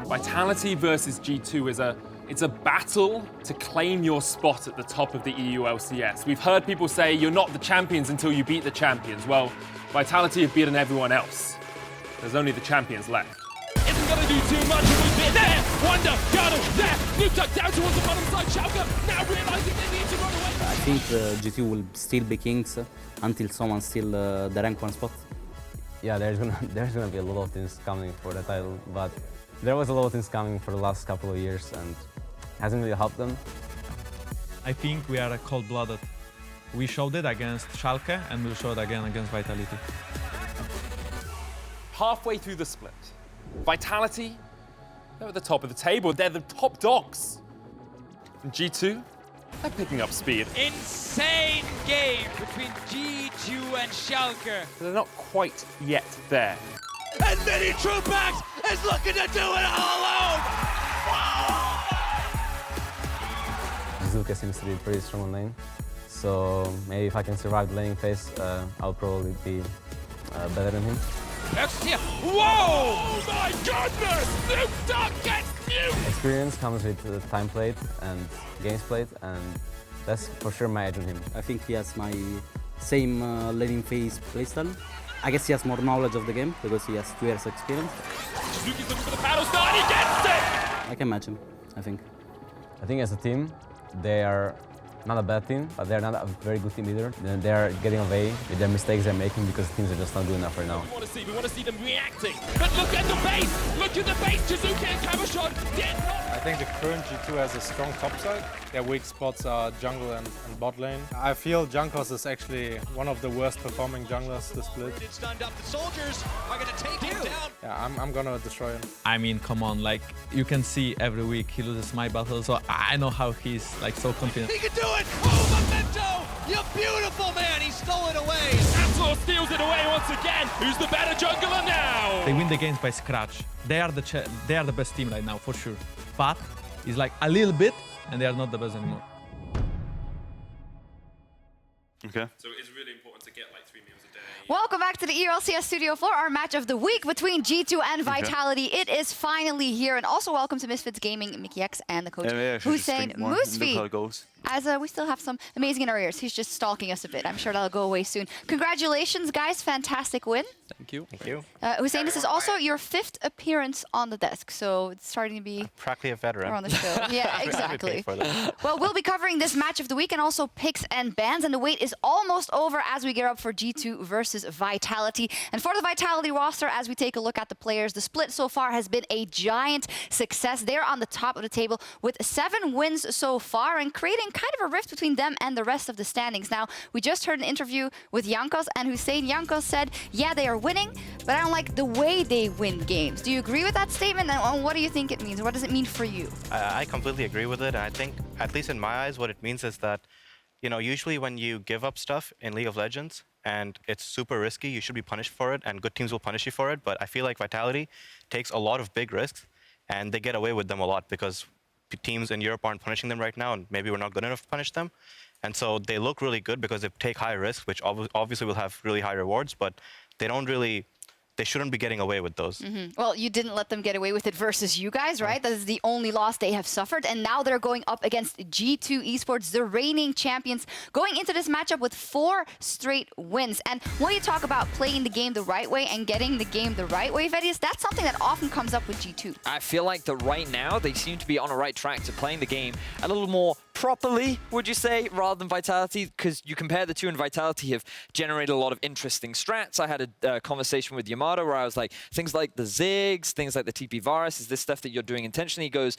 Vitality versus G2 it's a battle to claim your spot at the top of the EU LCS. We've heard people say you're not the champions until you beat the champions. Well, Vitality have beaten everyone else. There's only the champions left. Isn't gonna do too much. We've been there. Wunder, Hjärnan, there. Blue tuck down towards the bottom side. Sjokz now realizing they need to run away. I think G2 will still be kings until someone steals the rank 1 spot. Yeah, there's gonna be a lot of things coming for the title, but there was a lot of things coming for the last couple of years and it hasn't really helped them. I think we are cold-blooded. We showed it against Schalke and we'll show it again against Vitality. Halfway through the split, Vitality, they're at the top of the table. They're the top dogs. And G2, they're picking up speed. Insane game between G2 and Schalke. They're not quite yet there. And Minitroupax is looking to do it all alone. Jiizuké seems to be pretty strong on lane, so maybe if I can survive the laning phase, I'll probably be better than him. PerkZ here. Whoa! Oh my goodness! Snoop Dogg gets nuked! Experience comes with time played and games played, and that's for sure my edge on him. I think he has my same laning phase playstyle. I guess he has more knowledge of the game because he has 2 years experience. Jiizuké's looking for the paddle start, he gets it! I can match him, I think. I think as a team, they are not a bad team, but they're not a very good team either. They are getting away with their mistakes they're making because teams are just not good enough right now. We want to see them reacting. But look at the base! Look at the base! Jiizuké and Cabochard did not. I think the current G2 has a strong top side. Their weak spots are jungle and bot lane. I feel Jankos is actually one of the worst performing junglers this split. It's stunned up. The soldiers are going to take him down. Yeah, I'm gonna destroy him. I mean, come on, like, you can see every week he loses my battle, so I know how he's like so confident. He can do it! Oh, Memento! You beautiful man! He stole it away! Jactroll steals it away once again! Who's the better jungler now? They win the games by scratch. They are the best team right now, for sure. But it's like a little bit, and they are not the best anymore. Okay. So it's really important to get like 3 meals a day. Welcome back to the ELCS studio for our match of the week between G2 and Vitality. It is finally here, and also welcome to Misfits Gaming, Mikyx, and the coach Hussain Moosvi. As we still have some amazing in our ears. He's just stalking us a bit. I'm sure that'll go away soon. Congratulations, guys. Fantastic win. Thank you. Thank you. Hussain, this is also your 5th appearance on the desk, so it's starting to be... Practically a veteran. We're on the show. Yeah, exactly. Well, we'll be covering this match of the week and also picks and bans, and the wait is almost over as we gear up for G2 versus Vitality. And for the Vitality roster, as we take a look at the players, the split so far has been a giant success. They're on the top of the table with 7 wins so far and creating kind of a rift between them and the rest of the standings. Now, we just heard an interview with Jankos, and Hussain. Jankos said, yeah, they are winning, but I don't like the way they win games. Do you agree with that statement? And what do you think it means? What does it mean for you? I completely agree with it. And I think, at least in my eyes, what it means is that, you know, usually when you give up stuff in League of Legends and it's super risky, you should be punished for it, and good teams will punish you for it. But I feel like Vitality takes a lot of big risks, and they get away with them a lot because teams in Europe aren't punishing them right now, and maybe we're not good enough to punish them. And so they look really good because they take high risks, which obviously will have really high rewards, but they don't really... They shouldn't be getting away with those. Well, you didn't let them get away with it versus you guys, right? That is the only loss they have suffered. And now they're going up against G2 Esports, the reigning champions, going into this matchup with 4 straight wins. And when you talk about playing the game the right way and getting the game the right way, Vedius, that's something that often comes up with G2. I feel like that right now, they seem to be on a right track to playing the game a little more properly, would you say, rather than Vitality? Because you compare the two, and Vitality have generated a lot of interesting strats. I had a conversation with Yamato where I was like, things like the Ziggs, things like the TP virus, is this stuff that you're doing intentionally? He goes,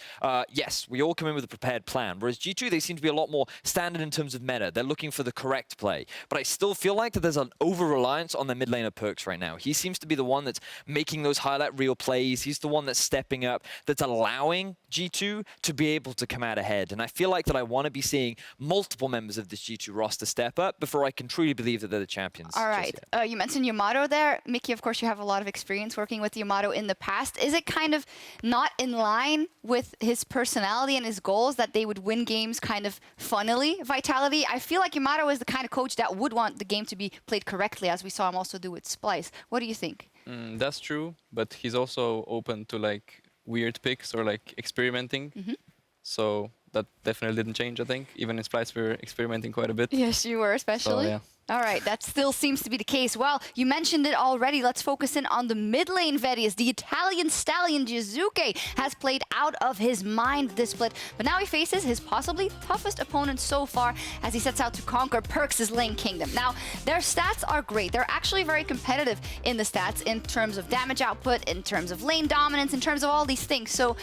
yes, we all come in with a prepared plan. Whereas G2, they seem to be a lot more standard in terms of meta. They're looking for the correct play. But I still feel like that there's an over-reliance on their mid laner PerkZ right now. He seems to be the one that's making those highlight reel plays. He's the one that's stepping up, that's allowing G2 to be able to come out ahead. And I feel like that I want to be seeing multiple members of this G2 roster step up before I can truly believe that they're the champions. All right. You mentioned Yamato there. Mickey, of course, you have a lot of experience working with Yamato in the past. Is it kind of not in line with his personality and his goals that they would win games kind of funnily, Vitality? I feel like Yamato is the kind of coach that would want the game to be played correctly, as we saw him also do with Splice. What do you think? That's true, but he's also open to like weird picks or like experimenting. So that definitely didn't change, I think. Even in Splice, we were experimenting quite a bit. Yes, you were, especially. So, yeah. All right, that still seems to be the case. Well, you mentioned it already. Let's focus in on the mid lane, Vedius. The Italian stallion Jiizuké has played out of his mind this split, but now he faces his possibly toughest opponent so far as he sets out to conquer PerkZ lane kingdom. Now, their stats are great. They're actually very competitive in the stats in terms of damage output, in terms of lane dominance, in terms of all these things. So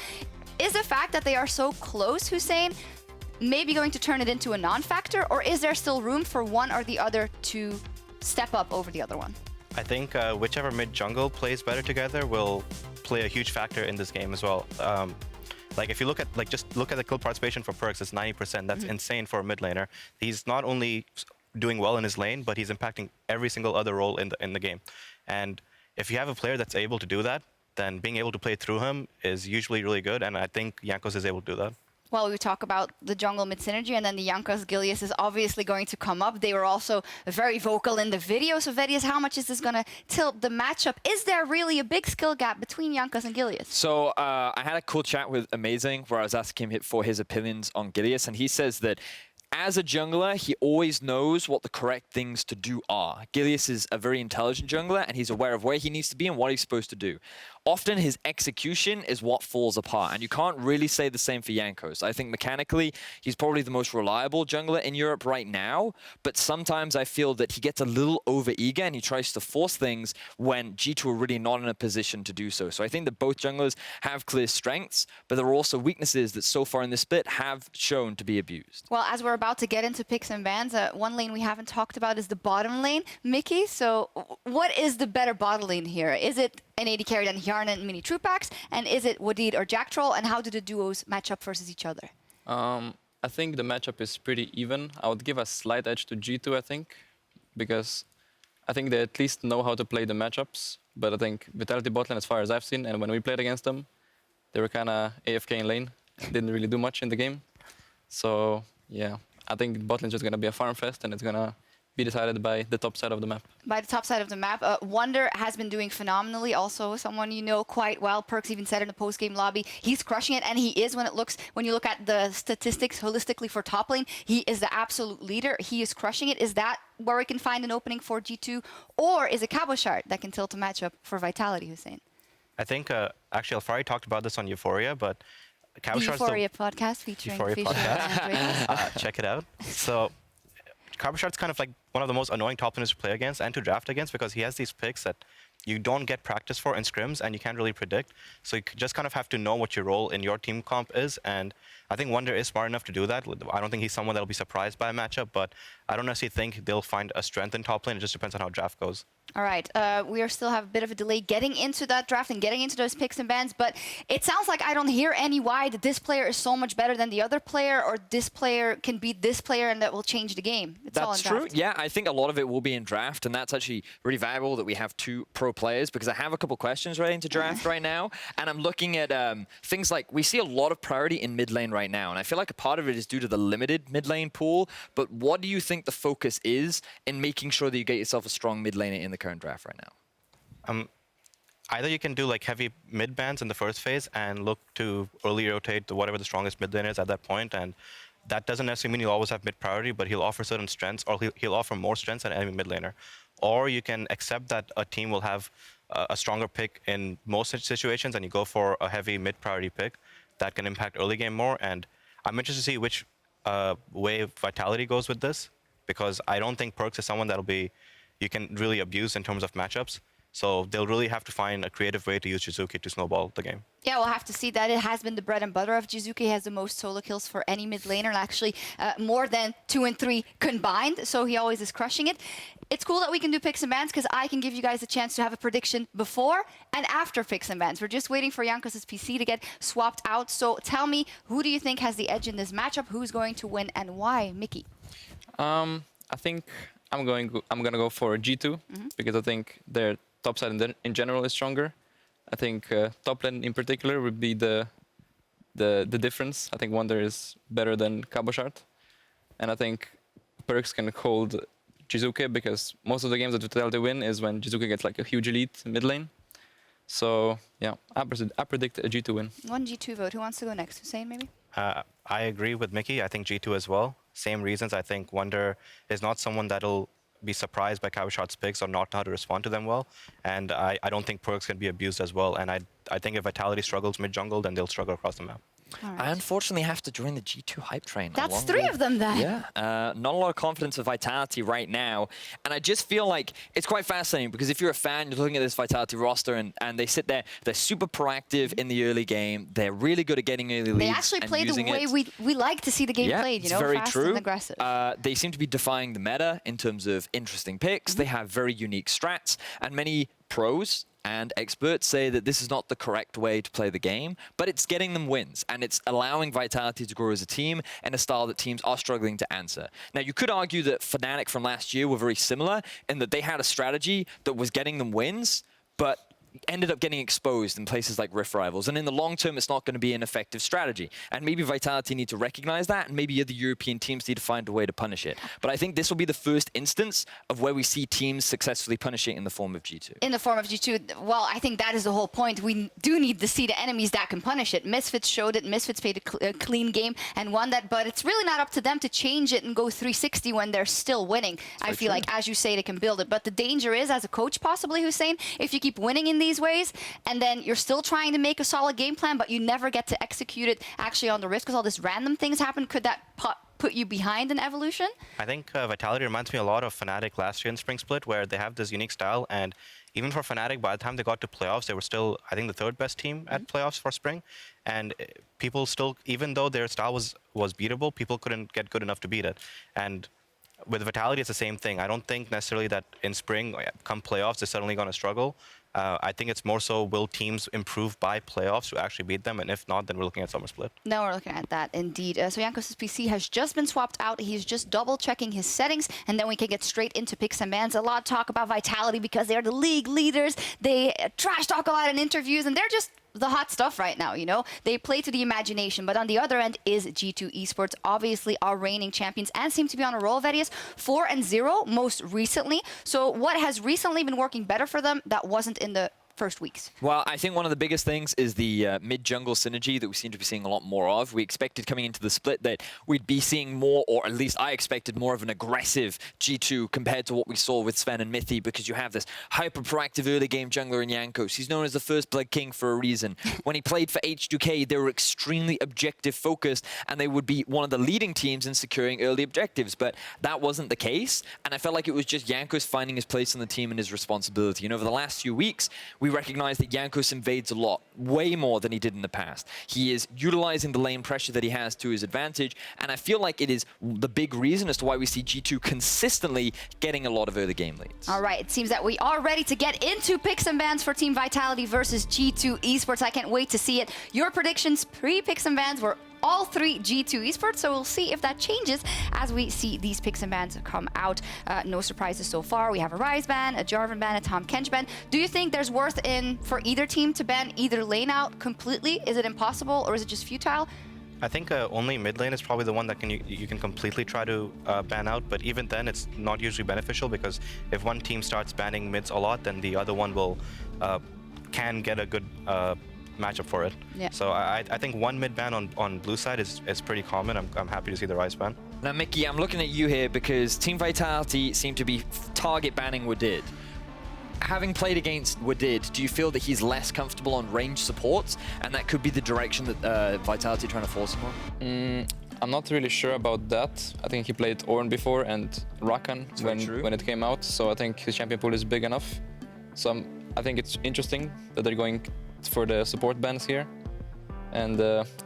is the fact that they are so close, Hussain, maybe going to turn it into a non-factor, or is there still room for one or the other to step up over the other one? I think whichever mid-jungle plays better together will play a huge factor in this game as well. Like if you look at just look at the kill participation for PerkZ, it's 90%. That's insane for a mid laner. He's not only doing well in his lane, but he's impacting every single other role in the game. And if you have a player that's able to do that, then being able to play through him is usually really good. And I think Jankos is able to do that. Well, we talk about the jungle mid synergy, and then the Jankos Gilius is obviously going to come up. They were also very vocal in the video. So, Vedius, how much is this going to tilt the matchup? Is there really a big skill gap between Jankos and Gilius? So, I had a cool chat with Amazing where I was asking him for his opinions on Gilius, and he says that as a jungler, he always knows what the correct things to do are. Gilius is a very intelligent jungler, and he's aware of where he needs to be and what he's supposed to do. Often his execution is what falls apart, and you can't really say the same for Jankos. I think mechanically, he's probably the most reliable jungler in Europe right now, but sometimes I feel that he gets a little over-eager and he tries to force things when G2 are really not in a position to do so. So I think that both junglers have clear strengths, but there are also weaknesses that so far in this split have shown to be abused. Well, as we're about to get into picks and bans, one lane we haven't talked about is the bottom lane, Mickey. So what is the better bottom lane here? Is it an AD carry than Hjärnan and Minitroupax, and is it Wadid or Jactroll, and how do the duos match up versus each other? I think the matchup is pretty even. I would give a slight edge to G2, I think, because I think they at least know how to play the matchups. But I think Vitality botlane, as far as I've seen, and when we played against them, they were kind of AFK in lane, didn't really do much in the game. So yeah, I think botlane is just going to be a farm fest, and it's going to be decided by the top side of the map. By the top side of the map. Wunder has been doing phenomenally, also someone you know quite well. PerkZ even said in the post-game lobby, he's crushing it, and he is when you look at the statistics holistically for top lane, he is the absolute leader. He is crushing it. Is that where we can find an opening for G2, or is it Cabochard that can tilt a matchup for Vitality, Hussain? I think, actually, Alfari talked about this on Euphoria, but Cabochard's the Euphoria podcast featuring Euphoria podcast. Check it out. So Cabochard's kind of like one of the most annoying top laners to play against and to draft against, because he has these picks that you don't get practice for in scrims and you can't really predict. So you just kind of have to know what your role in your team comp is. And I think Wunder is smart enough to do that. I don't think he's someone that'll be surprised by a matchup, but I don't necessarily think they'll find a strength in top lane. It just depends on how draft goes. All right, we still have a bit of a delay getting into that draft and getting into those picks and bans, but it sounds like I don't hear any why that this player is so much better than the other player, or this player can beat this player and that will change the game. It's all in that's true. draft. Yeah, I think a lot of it will be in draft, and that's actually really valuable that we have two pro players, because I have a couple questions ready to draft right now, and I'm looking at things like, we see a lot of priority in mid lane right now, and I feel like a part of it is due to the limited mid lane pool, but what do you think the focus is in making sure that you get yourself a strong mid laner in the current draft right now? Either you can do like heavy mid bans in the first phase and look to early rotate to whatever the strongest mid lane is at that point, and that doesn't necessarily mean you'll always have mid priority, but he'll offer certain strengths, or he'll offer more strengths than enemy mid laner. Or you can accept that a team will have a stronger pick in most situations, and you go for a heavy mid priority pick that can impact early game more. And I'm interested to see which way Vitality goes with this, because I don't think PerkZ is someone that'll be you can really abuse in terms of matchups. So they'll really have to find a creative way to use Jiizuké to snowball the game. Yeah, we'll have to see that. It has been the bread and butter of Jiizuké. He has the most solo kills for any mid laner, actually more than 2 and 3 combined. So he always is crushing it. It's cool that we can do picks and bans because I can give you guys a chance to have a prediction before and after picks and bans. We're just waiting for Jankos' PC to get swapped out. So tell me, who do you think has the edge in this matchup? Who's going to win and why? Mikyx? I think I'm gonna go for G2 because I think their top side in general is stronger. I think top lane in particular would be the difference. I think Wunder is better than Cabochard, and I think PerkZ can hold Jiizuké because most of the games that Vitality win is when Jiizuké gets like a huge lead mid lane. So yeah, I predict a G2 win. One G2 vote. Who wants to go next? Hussain, maybe? I agree with Mikyx. I think G2 as well. Same reasons. I think Wunder is not someone that'll be surprised by Cabochard's picks or not know how to respond to them well. And I don't think PerkZ can be abused as well. And I think if Vitality struggles mid-jungle, then they'll struggle across the map. Right. I unfortunately have to join the G2 hype train. That's 3 of them then. Yeah. Not a lot of confidence with Vitality right now. And I just feel like it's quite fascinating because if you're a fan, you're looking at this Vitality roster and they sit there, they're super proactive in the early game. They're really good at getting early leads. They actually play the way we like to see the game played, you know, very fast true. and aggressive. They seem to be defying the meta in terms of interesting picks. They have very unique strats, and many pros and experts say that this is not the correct way to play the game, but it's getting them wins, and it's allowing Vitality to grow as a team in a style that teams are struggling to answer. Now, you could argue that Fnatic from last year were very similar in that they had a strategy that was getting them wins, but ended up getting exposed in places like Rift Rivals. And in the long term, it's not going to be an effective strategy. And maybe Vitality need to recognize that, and maybe other European teams need to find a way to punish it. But I think this will be the first instance of where we see teams successfully punish it in the form of G2. In the form of G2, well, I think that is the whole point. We do need to see the enemies that can punish it. Misfits showed it. Misfits played a clean game and won that, but it's really not up to them to change it and go 360 when they're still winning. I feel like, as you say, they can build it. But the danger is, as a coach possibly, Hussain, if you keep winning in these ways, and then you're still trying to make a solid game plan, but you never get to execute it actually on the risk because all these random things happen, could that put you behind an evolution? I think Vitality reminds me a lot of Fnatic last year in Spring Split, where they have this unique style, and even for Fnatic, by the time they got to playoffs, they were still, I think, the 3rd best team at playoffs for Spring, and people still, even though their style was beatable, people couldn't get good enough to beat it. And with Vitality, it's the same thing. I don't think necessarily that in Spring, come playoffs, they're suddenly going to struggle. I think it's more so, will teams improve by playoffs to actually beat them? And if not, then we're looking at Summer Split. No, we're looking at that, indeed. So Jankos' PC has just been swapped out. He's just double-checking his settings, and then we can get straight into picks and bans. A lot of talk about Vitality because they're the league leaders. They trash talk a lot in interviews, and they're just the hot stuff right now, you know? They play to the imagination, but on the other end is G2 Esports, obviously our reigning champions, and seem to be on a roll, Vedius. 4-0 most recently. So what has recently been working better for them that wasn't in the first weeks? Well, I think one of the biggest things is the mid-jungle synergy that we seem to be seeing a lot more of. We expected coming into the split that we'd be seeing more, or at least I expected more of an aggressive G2 compared to what we saw with Sven and Mithy, because you have this hyper-proactive early-game jungler in Jankos. He's known as the first Blood King for a reason. When he played for Sjokz, they were extremely objective-focused, and they would be one of the leading teams in securing early objectives, but that wasn't the case, and I felt like it was just Jankos finding his place on the team and his responsibility. And over the last few weeks, we recognize that Jankos invades a lot, way more than he did in the past. He is utilizing the lane pressure that he has to his advantage, and I feel like it is the big reason as to why we see G2 consistently getting a lot of early game leads. All right, it seems that we are ready to get into picks and bans for Team Vitality versus G2 Esports. I can't wait to see it. Your predictions pre-picks and bans were all 3 G2 Esports, so we'll see if that changes as we see these picks and bans come out. No surprises so far. We have a Ryze ban, a Jarvan ban, a Tahm Kench ban. Do you think there's worth in for either team to ban either lane out completely? Is it impossible, or is it just futile? I think only mid lane is probably the one that you can completely try to ban out, but even then it's not usually beneficial, because if one team starts banning mids a lot, then the other one will can get a good matchup for it. Yeah. So I think one mid ban on blue side is pretty common. I'm happy to see the Ryze ban. Now, Mikyx, I'm looking at you here because Team Vitality seem to be target banning Wadid. Having played against Wadid, do you feel that he's less comfortable on range supports, and that could be the direction that Vitality are trying to force him on? I'm not really sure about that. I think he played Ornn before and Rakan when it came out, so I think his champion pool is big enough. So I think it's interesting that they're going for the support bans here. And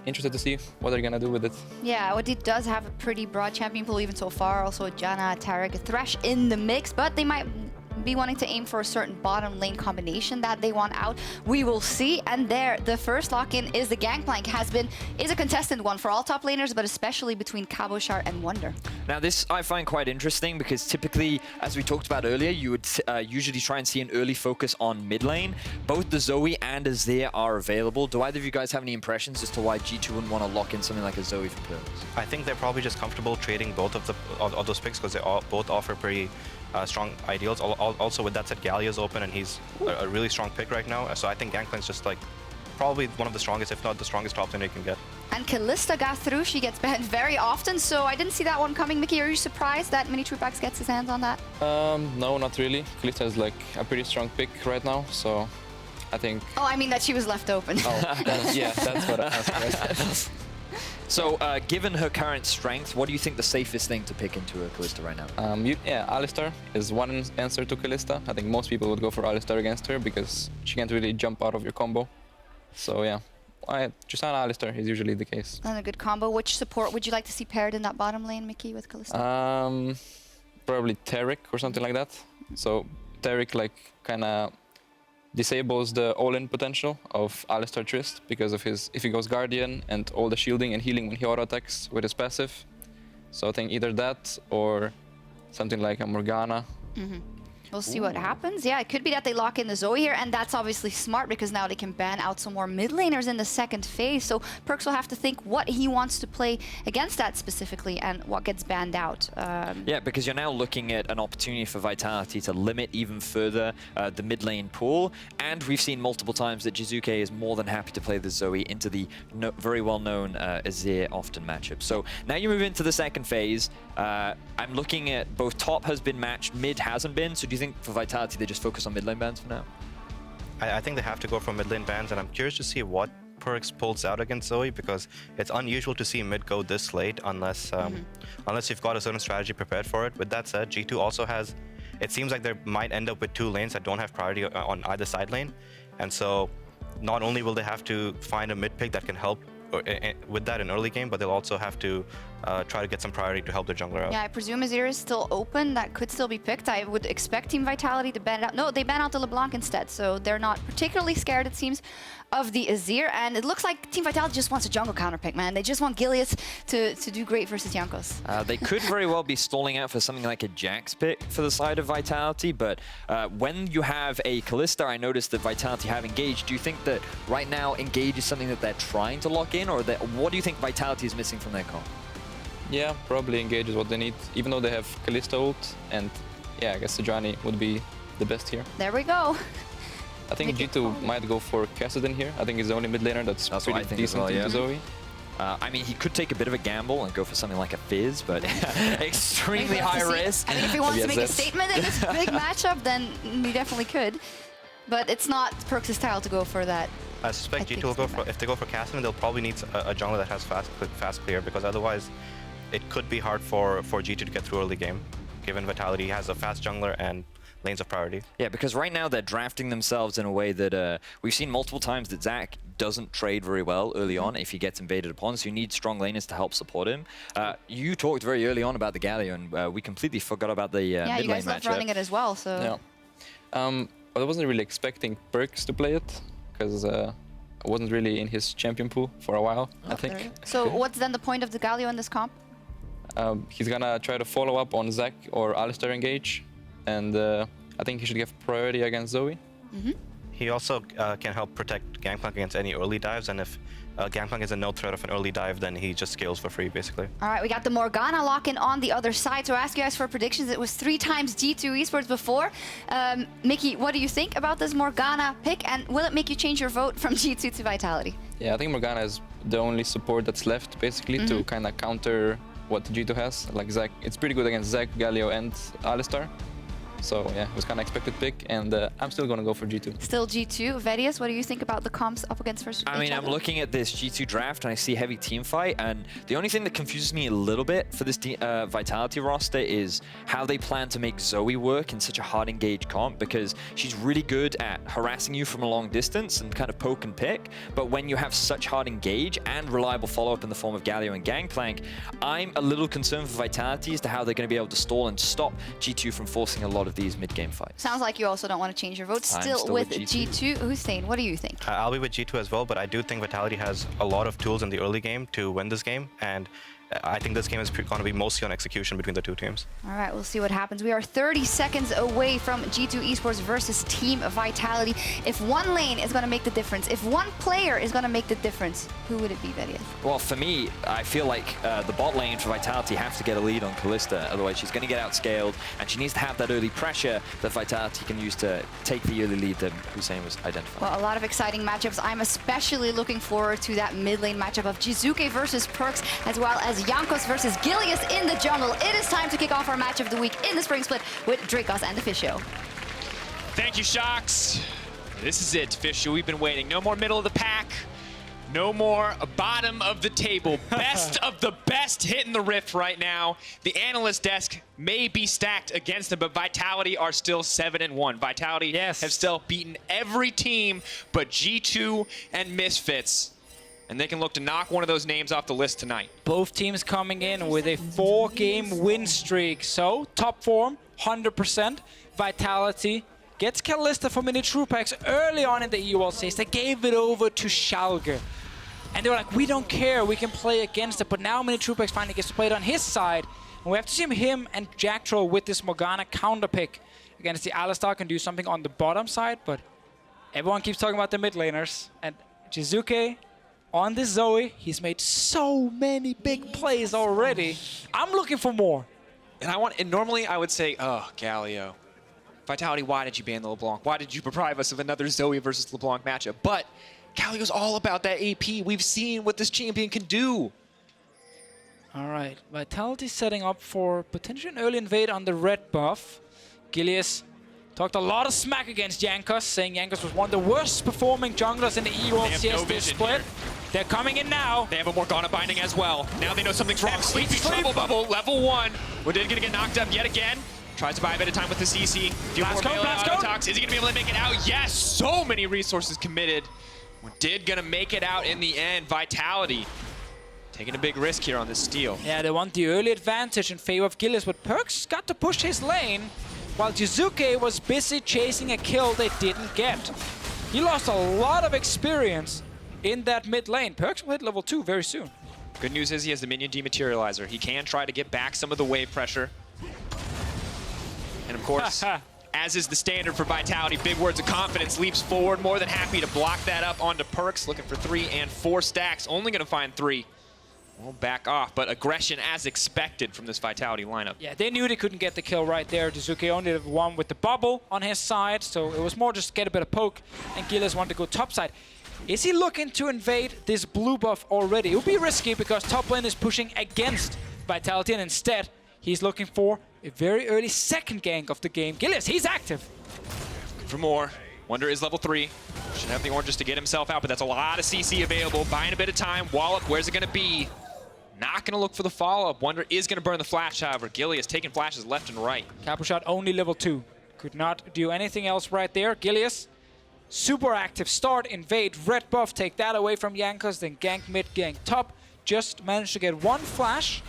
interested to see what they're gonna do with it. Yeah, Wadid does have a pretty broad champion pool even so far. Also, Janna, Tarek, Thresh in the mix, but they might be wanting to aim for a certain bottom lane combination that they want out. We will see. And there, the first lock-in is the Gangplank is a contested one for all top laners, but especially between Cabochard and Wunder. Now this I find quite interesting because typically, as we talked about earlier, you would usually try and see an early focus on mid lane. Both the Zoe and a Azir are available. Do either of you guys have any impressions as to why G2 wouldn't want to lock in something like a Zoe for PerkZ? I think they're probably just comfortable trading both of those picks because they both offer pretty strong ideals. Also, with that said, Galia's open and he's a really strong pick right now. So I think Gangplank's just like probably one of the strongest, if not the strongest top laner you can get. And Kalista got through. She gets banned very often, so I didn't see that one coming. Mikyx, are you surprised that Minitroupax gets his hands on that? No, not really. Kalista is like a pretty strong pick right now, so I think... Oh, I mean that she was left open. Oh, yeah, that's what I was. So, given her current strength, what do you think the safest thing to pick into a Kalista right now? Yeah, Alistar is one answer to Kalista. I think most people would go for Alistar against her because she can't really jump out of your combo. So yeah, Tristana Alistar is usually the case. And a good combo. Which support would you like to see paired in that bottom lane, Mikyx, with Kalista? Probably Tarek or something like that. So Tarek like kind of disables the all-in potential of Alistar Trist because of his, if he goes Guardian and all the shielding and healing when he auto-attacks with his passive. So I think either that or something like a Morgana. We'll see what happens. Yeah, it could be that they lock in the Zoe here, and that's obviously smart because now they can ban out some more mid laners in the second phase. So PerkZ will have to think what he wants to play against that specifically and what gets banned out. Yeah, because you're now looking at an opportunity for Vitality to limit even further the mid lane pool. And we've seen multiple times that Jiizuké is more than happy to play the Zoe into the very well-known Azir often matchup. So now you move into the second phase. I'm looking at both top has been matched, mid hasn't been. So do you think for Vitality they just focus on mid lane bans for now? I think they have to go for mid lane bans, and I'm curious to see what PerkZ pulls out against Zoe because it's unusual to see mid go this late unless unless you've got a certain strategy prepared for it. With that said, G2 also has, it seems like they might end up with 2 lanes that don't have priority on either side lane, and so not only will they have to find a mid pick that can help with that in early game, but they'll also have to try to get some priority to help their jungler out. Yeah, I presume Azir is still open. That could still be picked. I would expect Team Vitality to ban it out. No, they ban out the LeBlanc instead, so they're not particularly scared, it seems, of the Azir. And it looks like Team Vitality just wants a jungle counter pick, man. They just want Gilius to do great versus Jankos. They could very well be stalling out for something like a Jax pick for the side of Vitality, but when you have a Kalista, I noticed that Vitality have Engage. Do you think that right now Engage is something that they're trying to lock in, or that, what do you think Vitality is missing from their comp? Yeah, probably Engage is what they need, even though they have Kalista ult, and yeah, I guess Sejuani would be the best here. There we go. I think G2 might go for PerkZ in here. I think he's the only mid laner that's pretty decent into Zoe. I mean, he could take a bit of a gamble and go for something like a Fizz, but extremely high risk. I mean, if he wants to make a statement in this big matchup, then he definitely could. But it's not PerkZ's style to go for that. I suspect G2 will go for, if they go for Cassidy, they'll probably need a jungler that has fast clear, because otherwise it could be hard for G2 to get through early game, given Vitality has a fast jungler and lanes of priority. Yeah, because right now they're drafting themselves in a way that we've seen multiple times that Zach doesn't trade very well early on if he gets invaded upon, so you need strong laners to help support him. You talked very early on about the Galio, and we completely forgot about the mid lane matchup. Yeah, you guys love running it as well, so... Yeah. But I wasn't really expecting PerkZ to play it, because I wasn't really in his champion pool for a while, I think. So what's then the point of the Galio in this comp? He's gonna try to follow up on Zach or Alistar Engage, and I think he should get priority against Zoe. He also can help protect Gangplank against any early dives, and if Gangplank is a no threat of an early dive, then he just scales for free, basically. All right, we got the Morgana lock-in on the other side. So I ask you guys for predictions. It was 3 times G2 Esports before. Mikyx, what do you think about this Morgana pick, and will it make you change your vote from G2 to Vitality? Yeah, I think Morgana is the only support that's left, basically, to kind of counter what G2 has. Like Zach, it's pretty good against Zach, Galio, and Alistar. So yeah, it was kind of expected pick, and I'm still going to go for G2. Still G2. Vedius, what do you think about the comps up against versus I mean, I'm looking at this G2 draft and I see heavy team fight, and the only thing that confuses me a little bit for this Vitality roster is how they plan to make Zoe work in such a hard engage comp, because she's really good at harassing you from a long distance and kind of poke and pick, but when you have such hard engage and reliable follow-up in the form of Galio and Gangplank, I'm a little concerned for Vitality as to how they're going to be able to stall and stop G2 from forcing a lot of these mid-game fights. Sounds like you also don't want to change your vote. Still with G2. Hussain, what do you think? I'll be with G2 as well, but I do think Vitality has a lot of tools in the early game to win this game, and I think this game is going to be mostly on execution between the two teams. All right, we'll see what happens. We are 30 seconds away from G2 Esports versus Team Vitality. If one lane is going to make the difference, if one player is going to make the difference, who would it be, Vedius? Well, for me, I feel like the bot lane for Vitality have to get a lead on Kalista, otherwise she's going to get outscaled, and she needs to have that early pressure that Vitality can use to take the early lead that Hussain was identifying. Well, a lot of exciting matchups. I'm especially looking forward to that mid lane matchup of Jiizuké versus PerkZ, as well as Jankos versus Gilius in the jungle. It is time to kick off our match of the week in the Spring Split with Drakos and Deficio. Thank you, Sjokz. This is it, Deficio. We've been waiting. No more middle of the pack. No more bottom of the table. Best of the best hitting the rift right now. The analyst desk may be stacked against them, but Vitality are still 7-1. Vitality have still beaten every team but G2 and Misfits. And they can look to knock one of those names off the list tonight. Both teams coming in with a 4-game win streak. So, top form, 100%. Vitality gets Kalista for Minitroupax early on in the EU LCS. They gave it over to Schalke. And they were like, we don't care, we can play against it. But now Minitroupax finally gets to play it on his side. And we have to see him and Jactroll with this Morgana counter pick against the Alistar can do something on the bottom side. But everyone keeps talking about the mid laners. And Jiizuké, on this Zoe, he's made so many big plays already. I'm looking for more. And normally I would say, oh, Galio. Vitality, why did you ban the LeBlanc? Why did you deprive us of another Zoe versus LeBlanc matchup? But Galio's all about that AP. We've seen what this champion can do. All right, Vitality setting up for potentially an early invade on the red buff. Gilius talked a lot of smack against Jankos, saying Jankos was one of the worst performing junglers in the EU LCS this split. They're coming in now. They have a Morgana binding as well. Now they know something's wrong. Sleepy Trouble Bubble, level 1. Wadid gonna get knocked up yet again. Tries to buy a bit of time with the CC. Is he gonna be able to make it out? Yes, so many resources committed. Wadid gonna make it out in the end. Vitality taking a big risk here on this steal. Yeah, they want the early advantage in favor of Gilius, but PerkZ got to push his lane, while Jiizuké was busy chasing a kill they didn't get. He lost a lot of experience in that mid lane. PerkZ will hit level 2 very soon. Good news is he has the minion dematerializer. He can try to get back some of the wave pressure. And of course, as is the standard for Vitality, big words of confidence, leaps forward, more than happy to block that up onto PerkZ, looking for 3 and 4 stacks, only gonna find 3. We'll back off, but aggression as expected from this Vitality lineup. Yeah, they knew they couldn't get the kill right there. Jiizuké only had one with the bubble on his side, so it was more just get a bit of poke, and Gilius wanted to go top side. Is he looking to invade this blue buff already? It would be risky because top lane is pushing against Vitality, and instead, he's looking for a very early second gank of the game. Gilius, he's active. For more. Wunder is level 3. Should have the oranges to get himself out, but that's a lot of CC available. Buying a bit of time. Wallop, where's it going to be? Not going to look for the follow-up. Wunder is going to burn the flash, however. Gilius taking flashes left and right. Cabochard only level 2. Could not do anything else right there. Gilius, super active. Start, invade, red buff. Take that away from Jankos. Then gank mid, gank top. Just managed to get 1 flash.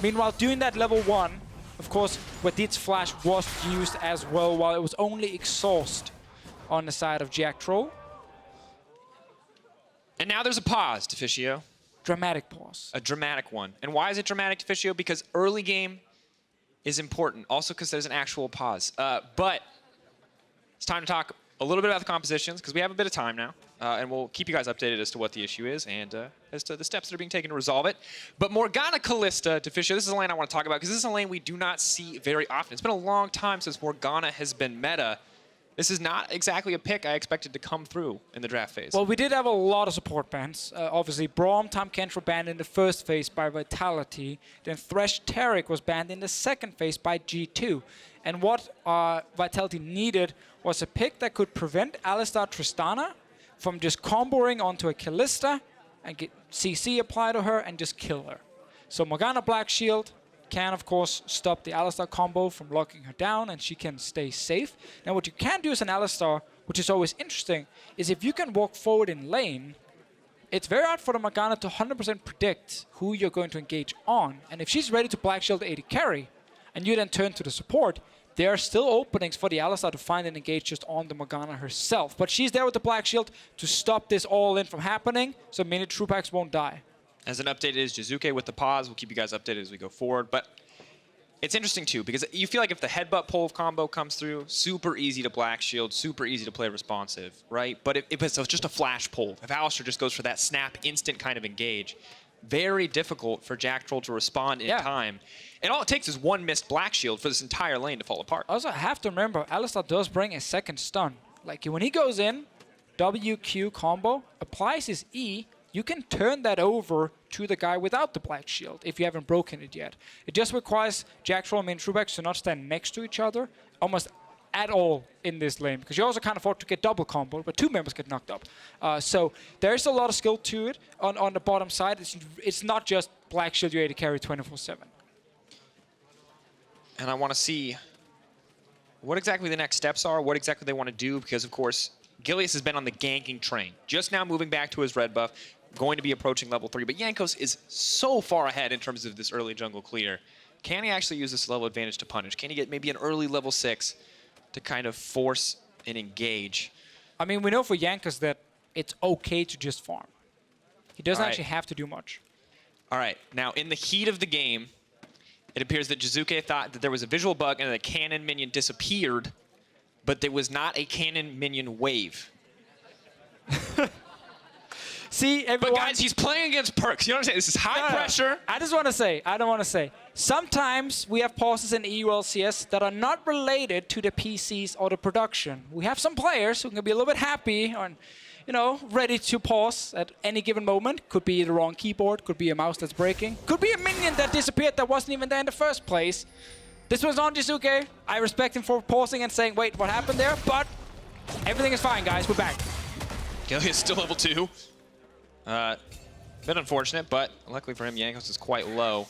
Meanwhile, doing that level 1, of course, Wadid's flash was used as well, while it was only exhaust on the side of Jactroll. And now there's a pause, Deficio. Dramatic pause. A dramatic one. And why is it dramatic, Deficio? Because early game is important. Also because there's an actual pause. But it's time to talk a little bit about the compositions, because we have a bit of time now. And we'll keep you guys updated as to what the issue is and as to the steps that are being taken to resolve it. But Morgana Kalista, Deficio, this is a lane I want to talk about, because this is a lane we do not see very often. It's been a long time since Morgana has been meta. This is not exactly a pick I expected to come through in the draft phase. Well, we did have a lot of support bans. Obviously, Braum, Tom Kentra banned in the first phase by Vitality. Then Thresh Taric was banned in the second phase by G2. And what Vitality needed was a pick that could prevent Alistar Tristana from just comboing onto a Kalista and get CC applied to her and just kill her. So Morgana Black Shield can, of course, stop the Alistar combo from locking her down, and she can stay safe. Now, what you can do as an Alistar, which is always interesting, is if you can walk forward in lane, it's very hard for the Morgana to 100% predict who you're going to engage on. And if she's ready to Black Shield the AD carry, and you then turn to the support, there are still openings for the Alistar to find and engage just on the Morgana herself. But she's there with the Black Shield to stop this all-in from happening, so Minitroupax won't die. As an update is Jiizuké with the pause. We'll keep you guys updated as we go forward. But it's interesting, too, because you feel like if the headbutt pull combo comes through, super easy to Black Shield, super easy to play responsive, right? But if it's just a flash pull, if Alistar just goes for that snap, instant kind of engage, very difficult for Jactroll to respond in time. And all it takes is one missed Black Shield for this entire lane to fall apart. Also, I have to remember, Alistar does bring a second stun. Like, when he goes in, WQ combo, applies his E, you can turn that over to the guy without the Black Shield if you haven't broken it yet. It just requires Jactroll and Minitroupax to not stand next to each other almost at all in this lane, because you also can't afford to get double combo, but 2 members get knocked up. So there's a lot of skill to it on the bottom side. It's not just Black Shield you AD carry 24/7. And I want to see what exactly the next steps are, what exactly they want to do, because, of course, Gilius has been on the ganking train, just now moving back to his red buff, going to be approaching level 3. But Jankos is so far ahead in terms of this early jungle clear. Can he actually use this level advantage to punish? Can he get maybe an early level 6 to kind of force and engage? I mean, we know for Jankos that it's okay to just farm. He doesn't actually have to do much. All right, now in the heat of the game, it appears that Jiizuké thought that there was a visual bug and that a cannon minion disappeared, but there was not a cannon minion wave. See, everyone... But guys, he's playing against PerkZ. You know what I'm saying? This is high pressure. I just want to say, sometimes we have pauses in EU LCS that are not related to the PCs or the production. We have some players who can be a little bit happy on, you know, ready to pause at any given moment. Could be the wrong keyboard, could be a mouse that's breaking, could be a minion that disappeared that wasn't even there in the first place. This was on Jiizuké. I respect him for pausing and saying, wait, what happened there? But everything is fine, guys. We're back. Gilius still level 2. Bit unfortunate, but luckily for him, Jankos is quite low.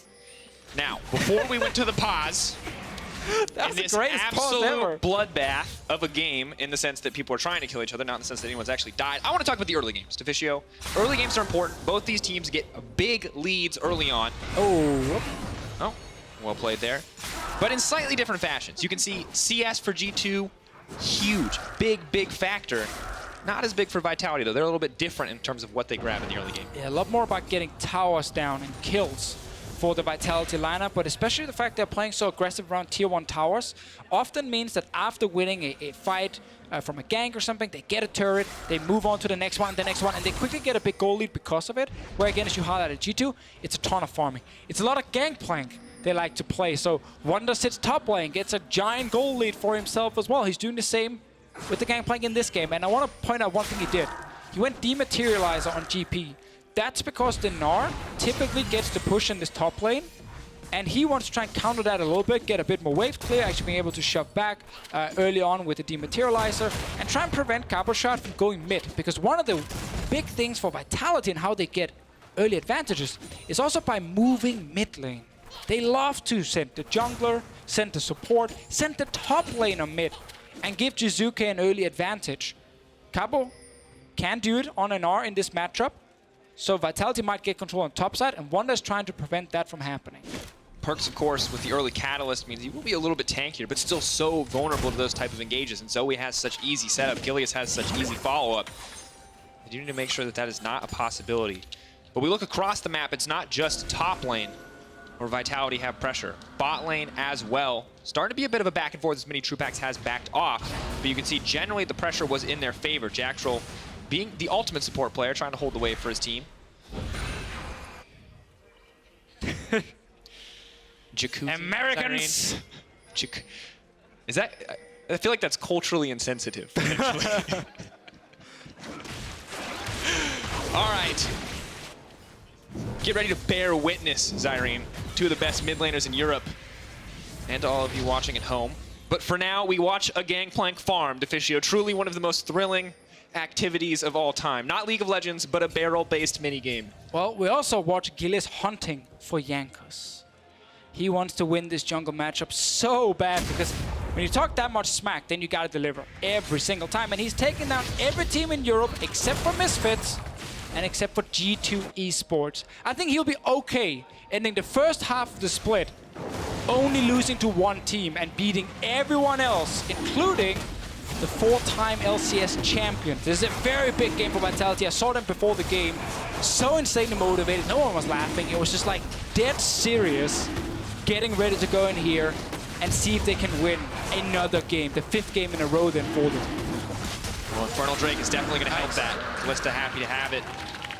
Now, before we went to the pause, in this absolute bloodbath of a game, in the sense that people are trying to kill each other, not in the sense that anyone's actually died, I want to talk about the early games. Deficio, early games are important. Both these teams get big leads early on. Oh, well played there. But in slightly different fashions. You can see CS for G2, huge, big factor. Not as big for Vitality, though. They're a little bit different in terms of what they grab in the early game. Yeah, a lot more about getting towers down and kills for the Vitality lineup, but especially the fact they're playing so aggressive around tier 1 towers often means that after winning a fight from a gank or something, they get a turret, they move on to the next one, and they quickly get a big goal lead because of it. Where again, as you highlighted, G2, it's a ton of farming. It's a lot of Gangplank they like to play. So Wunder sits top lane, gets a giant goal lead for himself as well. He's doing the same with the Gangplank in this game. And I want to point out one thing he did. He went Dematerializer on GP. That's because the Gnar typically gets the push in this top lane, and he wants to try and counter that a little bit, get a bit more wave clear, actually being able to shove back early on with the Dematerializer, and try and prevent Cabochard from going mid. Because one of the big things for Vitality and how they get early advantages is also by moving mid lane. They love to send the jungler, send the support, send the top laner mid, and give Jiizuké an early advantage. Cabo can do it on an R in this matchup, so Vitality might get control on top side, and Wunder's trying to prevent that from happening. PerkZ, of course, with the early catalyst means he will be a little bit tankier, but still so vulnerable to those type of engages. And Zoe has such easy setup. Gilius has such easy follow-up. You do need to make sure that that is not a possibility. But we look across the map, it's not just top lane where Vitality have pressure. Bot lane as well. Starting to be a bit of a back and forth as Minitroupax has backed off. But you can see generally the pressure was in their favor. Jactroll being the ultimate support player, trying to hold the wave for his team. Jacuzzi. Americans! Is that... I feel like that's culturally insensitive. All right. Get ready to bear witness, Zyrene. Two of the best mid laners in Europe. And to all of you watching at home. But for now, we watch a Gangplank farm, Deficio. Truly one of the most thrilling activities of all time. Not League of Legends, but a barrel-based minigame. Well, we also watch Gilius hunting for Jankos. He wants to win this jungle matchup so bad because when you talk that much smack, then you gotta deliver every single time. And he's taking down every team in Europe except for Misfits and except for G2 Esports. I think he'll be okay ending the first half of the split, only losing to one team and beating everyone else, including the 4-time LCS champion. This is a very big game for Vitality. I saw them before the game. So insanely motivated. No one was laughing. It was just like dead serious, getting ready to go in here and see if they can win another game. The 5th game in a row then for them. Well, Infernal Drake is definitely going to help that. Kalista happy to have it,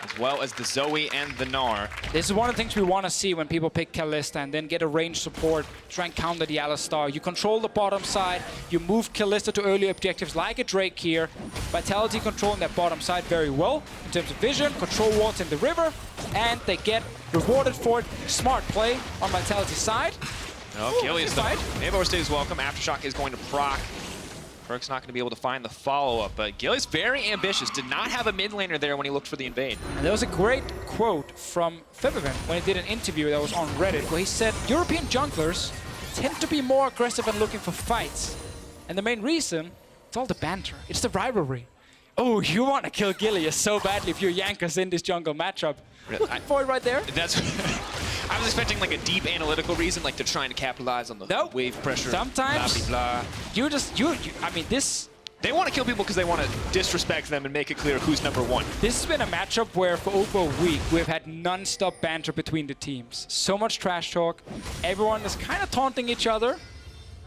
as well as the Zoe and the Gnar. This is one of the things we want to see when people pick Kalista and then get a range support, try and counter the Alistar. You control the bottom side, you move Kalista to early objectives like a Drake here. Vitality controlling that bottom side very well in terms of vision, control wards in the river, and they get rewarded for it. Smart play on Vitality's side. Oh, Gilius though. Maybe overstays welcome. Aftershock is going to proc. PerkZ not going to be able to find the follow-up, but Gilius very ambitious. Did not have a mid laner there when he looked for the invade. And there was a great quote from Febiven when he did an interview that was on Reddit where he said, European junglers tend to be more aggressive and looking for fights. And the main reason, it's all the banter. It's the rivalry. Oh, you want to kill Gilius so badly if you're Jankos in this jungle matchup. Looking for it right there. That's I was expecting like a deep analytical reason, like they're trying to capitalize on the wave pressure. Sometimes blah, blah, blah. I mean, this. They want to kill people because they want to disrespect them and make it clear who's #1. This has been a matchup where for over a week we've had non-stop banter between the teams. So much trash talk. Everyone is kind of taunting each other,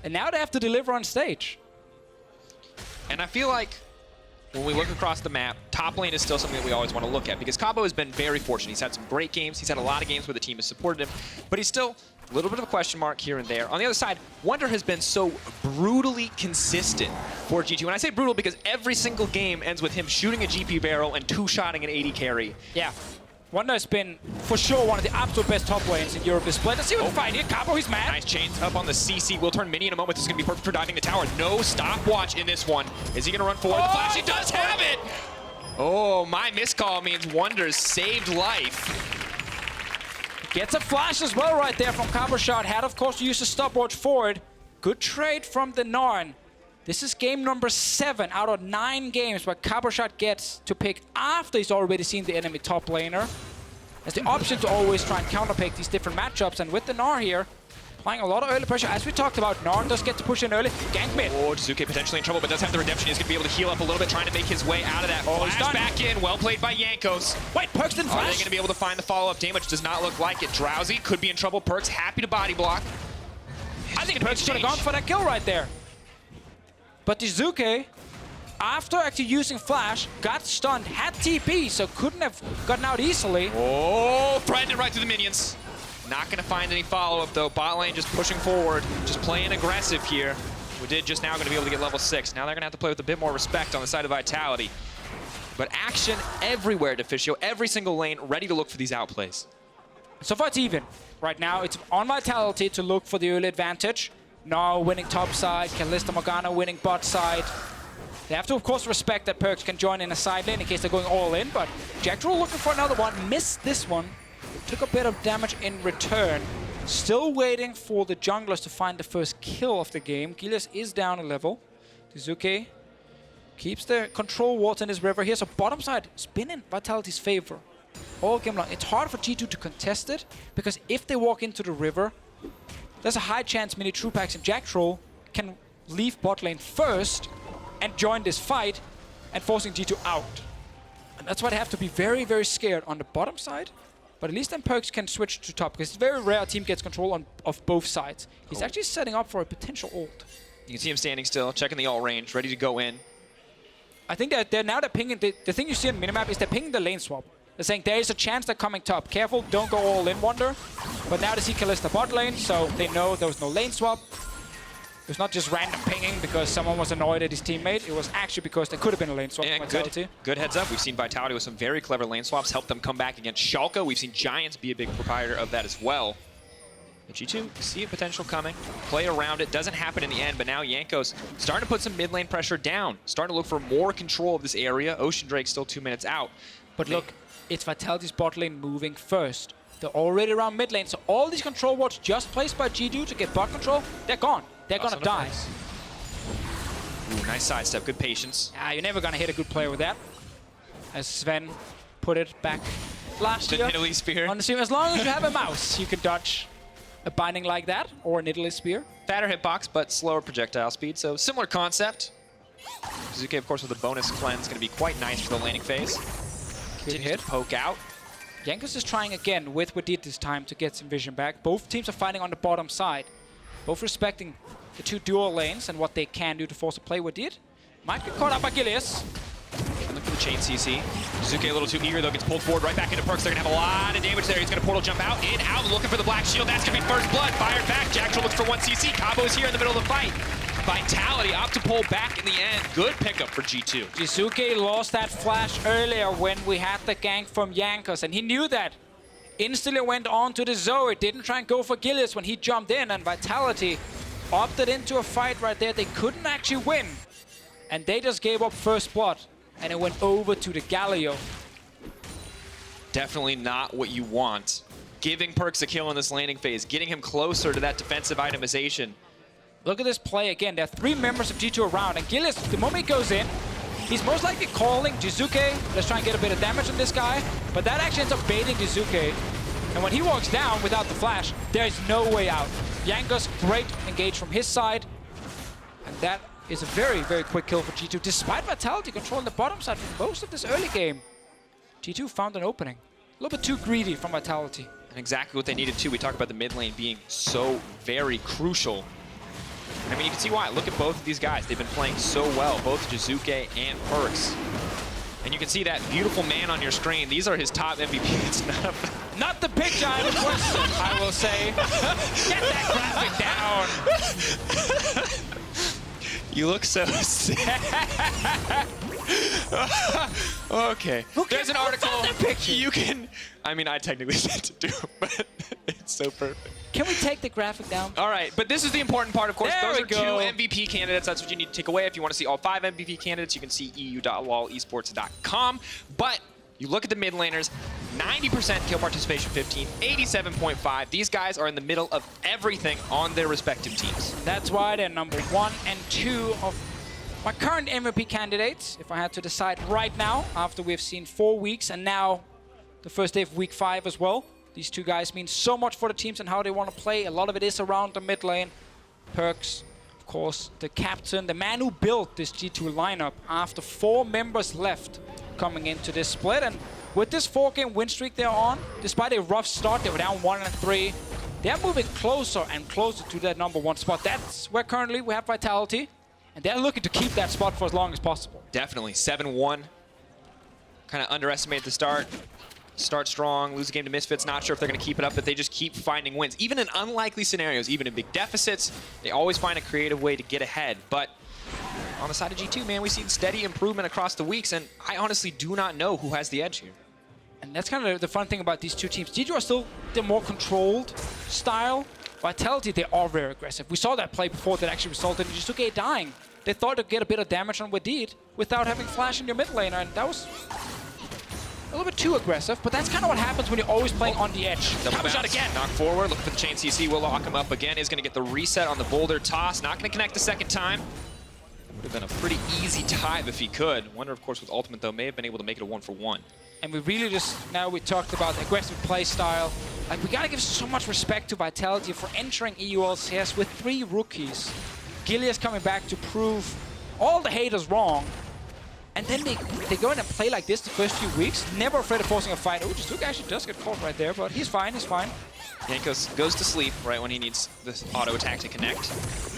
and now they have to deliver on stage. And I feel like when we look across the map, top lane is still something that we always want to look at because Cabo has been very fortunate. He's had some great games. He's had a lot of games where the team has supported him, but he's still a little bit of a question mark here and there. On the other side, Wunder has been so brutally consistent for G2. And I say brutal because every single game ends with him shooting a GP barrel and 2-shotting an AD carry. Yeah. Wunder has been, for sure, one of the absolute best top lanes in Europe this split. Let's see what the fight here. Cabo, he's mad. Nice chains up on the CC. Will turn mini in a moment. This is going to be perfect for diving the tower. No stopwatch in this one. Is he going to run forward? The flash, he does have it! Oh, my miscall means Wunder's saved life. Gets a flash as well right there from Cabochard. Had, of course, to use the stopwatch forward. Good trade from the Gnar. This is game number 7 out of 9 games where Cabochard gets to pick after he's already seen the enemy top laner. Has the option to always try and counterpick these different matchups. And with the Gnar here, applying a lot of early pressure. As we talked about, Gnar does get to push in early. Gank mid. Oh, Jiizuké potentially in trouble, but does have the redemption. He's going to be able to heal up a little bit, trying to make his way out of that. Oh, flash back in. Well played by Jankos. Wait, PerkZ didn't flash? Are they going to be able to find the follow-up damage? Does not look like it. Drowsy could be in trouble. PerkZ happy to body block. I think PerkZ should have gone for that kill right there. But Jiizuké, after actually using flash, got stunned, had TP, so couldn't have gotten out easily. Oh, threatened it right through the minions. Not going to find any follow-up, though. Bot lane just pushing forward, just playing aggressive here. Wadid just now going to be able to get level 6. Now they're going to have to play with a bit more respect on the side of Vitality. But action everywhere, Deficio. Every single lane ready to look for these outplays. So far it's even. Right now it's on Vitality to look for the early advantage. Now winning top side, Kalista Morgana winning bot side. They have to, of course, respect that PerkZ can join in a side lane in case they're going all in, but Jactroll looking for another one, missed this one. Took a bit of damage in return. Still waiting for the junglers to find the first kill of the game. Gilius is down a level. Jiizuké keeps the control wards in his river here, so bottom side has been in Vitality's favor all game long. It's hard for G2 to contest it, because if they walk into the river, there's a high chance Minitroupax and Jactroll can leave bot lane first and join this fight and forcing G2 out. And that's why they have to be very, very scared on the bottom side. But at least then PerkZ can switch to top, because it's very rare a team gets control of both sides. He's actually setting up for a potential ult. You can see him standing still, checking the ult range, ready to go in. I think that they're pinging, the thing you see on the minimap is they're pinging the lane swap. They're saying there is a chance they're coming top. Careful, don't go all in, Wunder. But now they see Kalista bot lane, so they know there was no lane swap. It was not just random pinging because someone was annoyed at his teammate. It was actually because there could have been a lane swap. And good heads up. We've seen Vitality with some very clever lane swaps help them come back against Schalke. We've seen Giants be a big proprietor of that as well. G2 see a potential coming, play around it, doesn't happen in the end, but now Jankos starting to put some mid lane pressure down, starting to look for more control of this area. Ocean Drake's still 2 minutes out. But look, it's Vitality's bot lane moving first. They're already around mid lane, so all these control wards just placed by G2 to get bot control, they're gone. They're gonna die. Ooh, nice sidestep, good patience. You're never gonna hit a good player with that. As Sven put it back last year. The Nidalee Spear. On the stream, as long as you have a mouse, you can dodge a binding like that, or a Nidalee Spear. Fatter hitbox, but slower projectile speed, so similar concept. Jiizuké, of course, with a bonus cleanse, going to be quite nice for the laning phase. Continues to poke out. Jankos is trying again with Wadid this time to get some vision back. Both teams are fighting on the bottom side. Both respecting the two dual lanes and what they can do to force a play. Wadid might get caught up by Gilius. Look for the chain CC. Jiizuké a little too eager though, gets pulled forward right back into PerkZ. They're gonna have a lot of damage there. He's gonna portal jump out, in, out, looking for the black shield. That's gonna be first blood. Fired back. Jactroll looks for 1 CC. Cabo's here in the middle of the fight. Vitality opt to pull back in the end. Good pickup for G2. Jiizuké lost that flash earlier when we had the gank from Jankos, and he knew that. Instantly went on to the Zoe. Didn't try and go for Gilius when he jumped in, and Vitality opted into a fight right there. They couldn't actually win, and they just gave up first blood, and it went over to the Galio. Definitely not what you want. Giving PerkZ a kill in this laning phase, getting him closer to that defensive itemization. Look at this play again. There are 3 members of G2 around, and Gilius, the moment he goes in, he's most likely calling Jiizuké. Let's try and get a bit of damage on this guy, but that actually ends up baiting Jiizuké. And when he walks down without the flash, there is no way out. Jankos, great engage from his side, and that is a very, very quick kill for G2, despite Vitality controlling the bottom side for most of this early game. G2 found an opening. A little bit too greedy from Vitality. And exactly what they needed too. We talked about the mid lane being so very crucial. I mean, you can see why. Look at both of these guys. They've been playing so well, both Jiizuké and PerkZ. And you can see that beautiful man on your screen. These are his top MVPs. Not the picture I requested, I will say. Get that graphic down. You look so sad. Okay. There's an article. You can. I mean, I technically sent it to him, but it's so perfect. Can we take the graphic down? All right, but this is the important part, of course. There Those we are go. 2 MVP candidates. That's what you need to take away. If you want to see all 5 MVP candidates, you can see eu.lolesports.com. But you look at the mid laners, 90% kill participation 15, 87.5. These guys are in the middle of everything on their respective teams. That's why they're number 1 and 2 of my current MVP candidates. If I had to decide right now, after we've seen 4 weeks and now the first day of week 5 as well. These 2 guys mean so much for the teams and how they want to play. A lot of it is around the mid lane. PerkZ, of course, the captain, the man who built this G2 lineup after 4 members left coming into this split. And with this 4-game win streak they're on, despite a rough start, they were down 1 and 3. They're moving closer and closer to that number 1 spot. That's where currently we have Vitality, and they're looking to keep that spot for as long as possible. Definitely. 7-1. Kind of underestimated the start. Start strong, lose a game to Misfits. Not sure if they're going to keep it up, but they just keep finding wins. Even in unlikely scenarios, even in big deficits, they always find a creative way to get ahead. But on the side of G2, man, we've seen steady improvement across the weeks, and I honestly do not know who has the edge here. And that's kind of the fun thing about these 2 teams. G2 are still the more controlled style. Vitality, they are very aggressive. We saw that play before that actually resulted in Jiizuké dying. They thought they'd get a bit of damage on Wadid without having flash in your mid laner, and that was a little bit too aggressive, but that's kind of what happens when you're always playing on the edge. Cabochard again. Knock forward, looking for the chain CC, will lock him up again. Is going to get the reset on the boulder toss. Not going to connect the second time. Would have been a pretty easy dive if he could. Wunder, of course, with ultimate, though, may have been able to make it a 1-for-1. And we really just, now we talked about aggressive play style. Like, we got to give so much respect to Vitality for entering EU LCS with 3 rookies. Gilius coming back to prove all the haters wrong. And then they go in and play like this the first few weeks, never afraid of forcing a fight. Oh, Jiizuké actually does get caught right there, but he's fine, he's fine. Jankos goes to sleep right when he needs this auto attack to connect.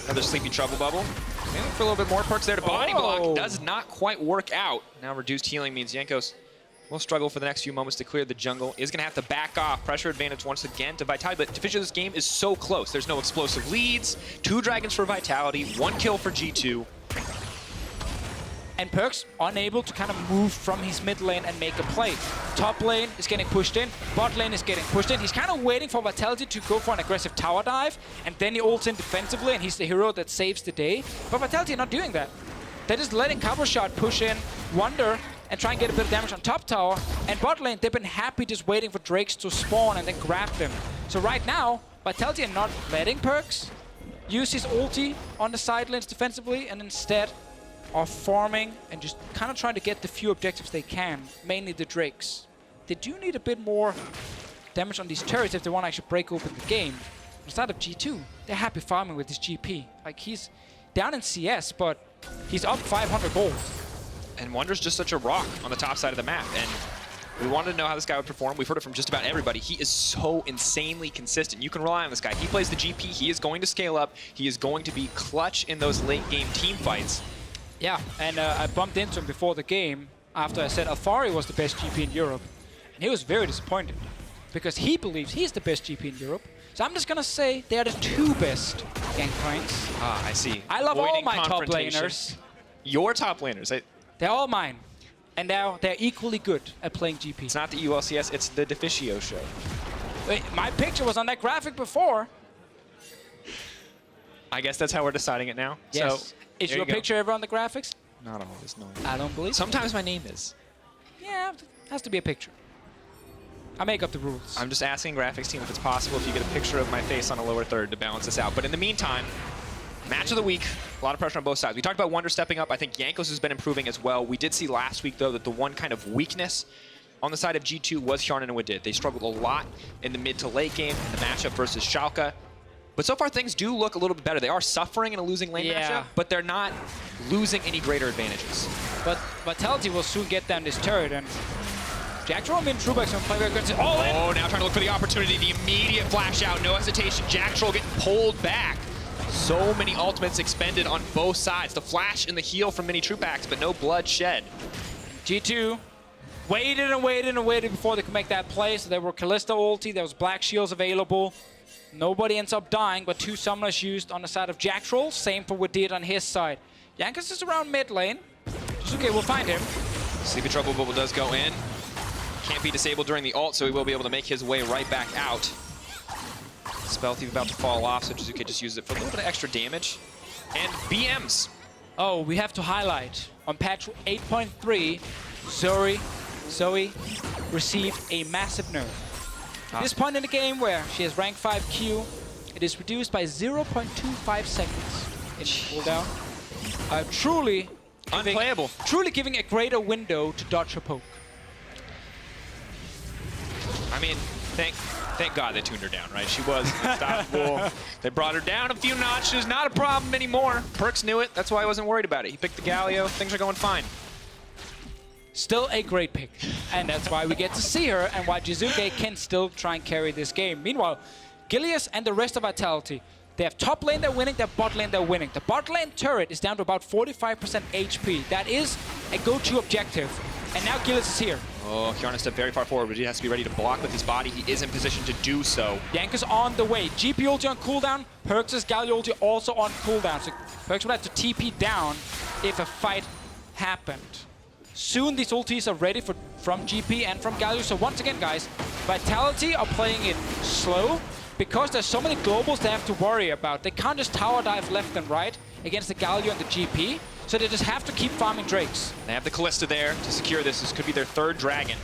Another sleepy trouble bubble. Maybe for a little bit more. PerkZ there to body block. Does not quite work out. Now reduced healing means Jankos will struggle for the next few moments to clear the jungle. Is going to have to back off. Pressure advantage once again to Vitality, but Deficio, this game is so close. There's no explosive leads. 2 dragons for Vitality, 1 kill for G2. And PerkZ unable to kind of move from his mid lane and make a play. Top lane is getting pushed in, bot lane is getting pushed in. He's kind of waiting for Vitality to go for an aggressive tower dive, and then he ults in defensively, and he's the hero that saves the day. But Vitality are not doing that. They're just letting Cabochard push in Wunder and try and get a bit of damage on top tower. And bot lane, they've been happy just waiting for Drakes to spawn and then grab them. So right now, Vitality are not letting PerkZ use his ulti on the side lanes defensively, and instead are farming and just kind of trying to get the few objectives they can, mainly the Drakes. They do need a bit more damage on these turrets if they want to actually break open the game. Instead of G2, they're happy farming with his GP. Like, he's down in CS, but he's up 500 gold. And Wunder's just such a rock on the top side of the map. And we wanted to know how this guy would perform. We've heard it from just about everybody. He is so insanely consistent. You can rely on this guy. He plays the GP. He is going to scale up. He is going to be clutch in those late game team fights. Yeah, and I bumped into him before the game after I said Alfari was the best GP in Europe. And he was very disappointed because he believes he's the best GP in Europe. So I'm just going to say they are the 2 best Gangplanks. Ah, I see. I love all Avoiding my top confrontation. laners. Your top laners. They're all mine. And they're equally good at playing GP. It's not the ULCS, it's the Deficio show. Wait, my picture was on that graphic before. I guess that's how we're deciding it now. Yes. So, is your picture ever on the graphics? Not always, no. I don't believe Sometimes my name is. Yeah, it has to be a picture. I make up the rules. I'm just asking graphics team if it's possible if you get a picture of my face on a lower third to balance this out. But in the meantime, match of the week, a lot of pressure on both sides. We talked about Wunder stepping up. I think Jankos has been improving as well. We did see last week, though, that the one kind of weakness on the side of G2 was Hjärnan and Wadid. They struggled a lot in the mid to late game in the matchup versus Sjokz. But so far, things do look a little bit better. They are suffering in a losing lane matchup, but they're not losing any greater advantages. But Vitality will soon get down this turret, and Jactroll and Minitroupax will play very good. All in! Oh, now trying to look for the opportunity. The immediate flash out, no hesitation. Jactroll getting pulled back. So many ultimates expended on both sides. The flash and the heal from Minitroupax, but no blood shed. G2 waited and waited and waited before they could make that play. So there were Kalista ulti, there was Black Shields available. Nobody ends up dying, but 2 summoners used on the side of Jactroll. Same for Wadid on his side. Jankos is around mid lane. Jiizuké will find him. Sleepy Trouble Bubble does go in. Can't be disabled during the ult, so he will be able to make his way right back out. Spell Thief about to fall off, so Jiizuké just uses it for a little bit of extra damage. And BMs. Oh, we have to highlight. On patch 8.3, Zoe received a massive nerf. At this point in the game where she has rank 5 Q, it is reduced by 0.25 seconds in cooldown. Truly unplayable. Truly giving a greater window to dodge her poke. I mean, thank God they tuned her down, right? She was unstoppable. They brought her down a few notches. Not a problem anymore. PerkZ knew it. That's why I wasn't worried about it. He picked the Galio. Things are going fine. Still a great pick, and that's why we get to see her and why Jiizuké can still try and carry this game. Meanwhile, Gilius and the rest of Vitality, they have top lane they're winning, their bot lane they're winning. The bot lane turret is down to about 45% HP. That is a go-to objective, and now Gilius is here. Oh, Hjärnan stepped very far forward, but he has to be ready to block with his body. He is in position to do so. Jankos on the way. GP ulti on cooldown, PerkZ's Galio ulti also on cooldown. So PerkZ would have to TP down if a fight happened. Soon these ultis are ready from GP and from Galio. So once again, guys, Vitality are playing it slow because there's so many globals they have to worry about. They can't just tower dive left and right against the Galio and the GP. So they just have to keep farming Drakes. They have the Kalista there to secure this. This could be their 3rd dragon.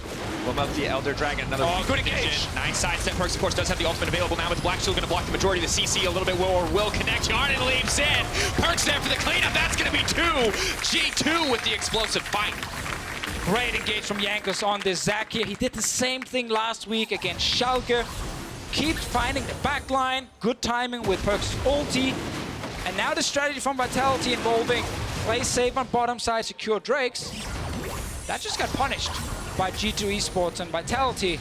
Will mount the Elder Dragon. Another good engage. Nice sidestep. PerkZ, of course, does have the ultimate available now, with Black Shield going to block the majority of the CC a little bit more. Will connect. Hjärnan leaps in. PerkZ there for the cleanup. That's going to be 2. G2 with the explosive fight. Great engage from Jankos on this Zac here. He did the same thing last week against Schalke. Keeps finding the backline. Good timing with PerkZ's ulti. And now the strategy from Vitality involving play safe on bottom side, secure Drakes. That just got punished by G2 Esports and Vitality.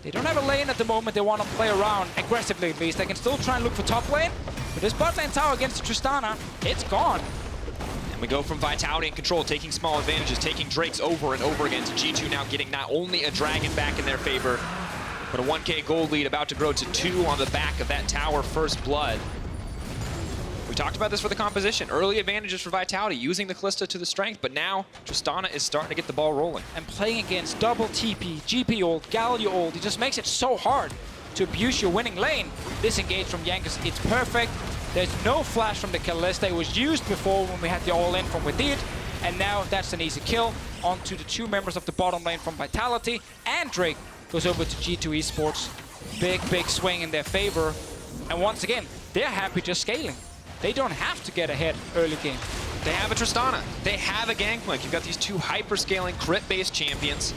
They don't have a lane at the moment. They want to play around aggressively at least. They can still try and look for top lane. But this bot lane tower against the Tristana, it's gone. And we go from Vitality and Control, taking small advantages, taking Drakes over and over again to G2 now getting not only a dragon back in their favor, but a 1K gold lead about to grow to 2 on the back of that tower first blood. We talked about this for the composition. Early advantages for Vitality, using the Kalista to the strength, but now Tristana is starting to get the ball rolling. And playing against double TP, GP ult, Galio ult, it just makes it so hard to abuse your winning lane. Disengage from Jankos, it's perfect. There's no flash from the Kalista. It was used before when we had the all-in from Wadid, and now that's an easy kill. Onto the 2 members of the bottom lane from Vitality, and Drake goes over to G2 Esports. Big swing in their favor. And once again, they're happy just scaling. They don't have to get ahead early game. They have a Tristana. They have a Gangplank. You've got these 2 hyper-scaling, crit-based champions.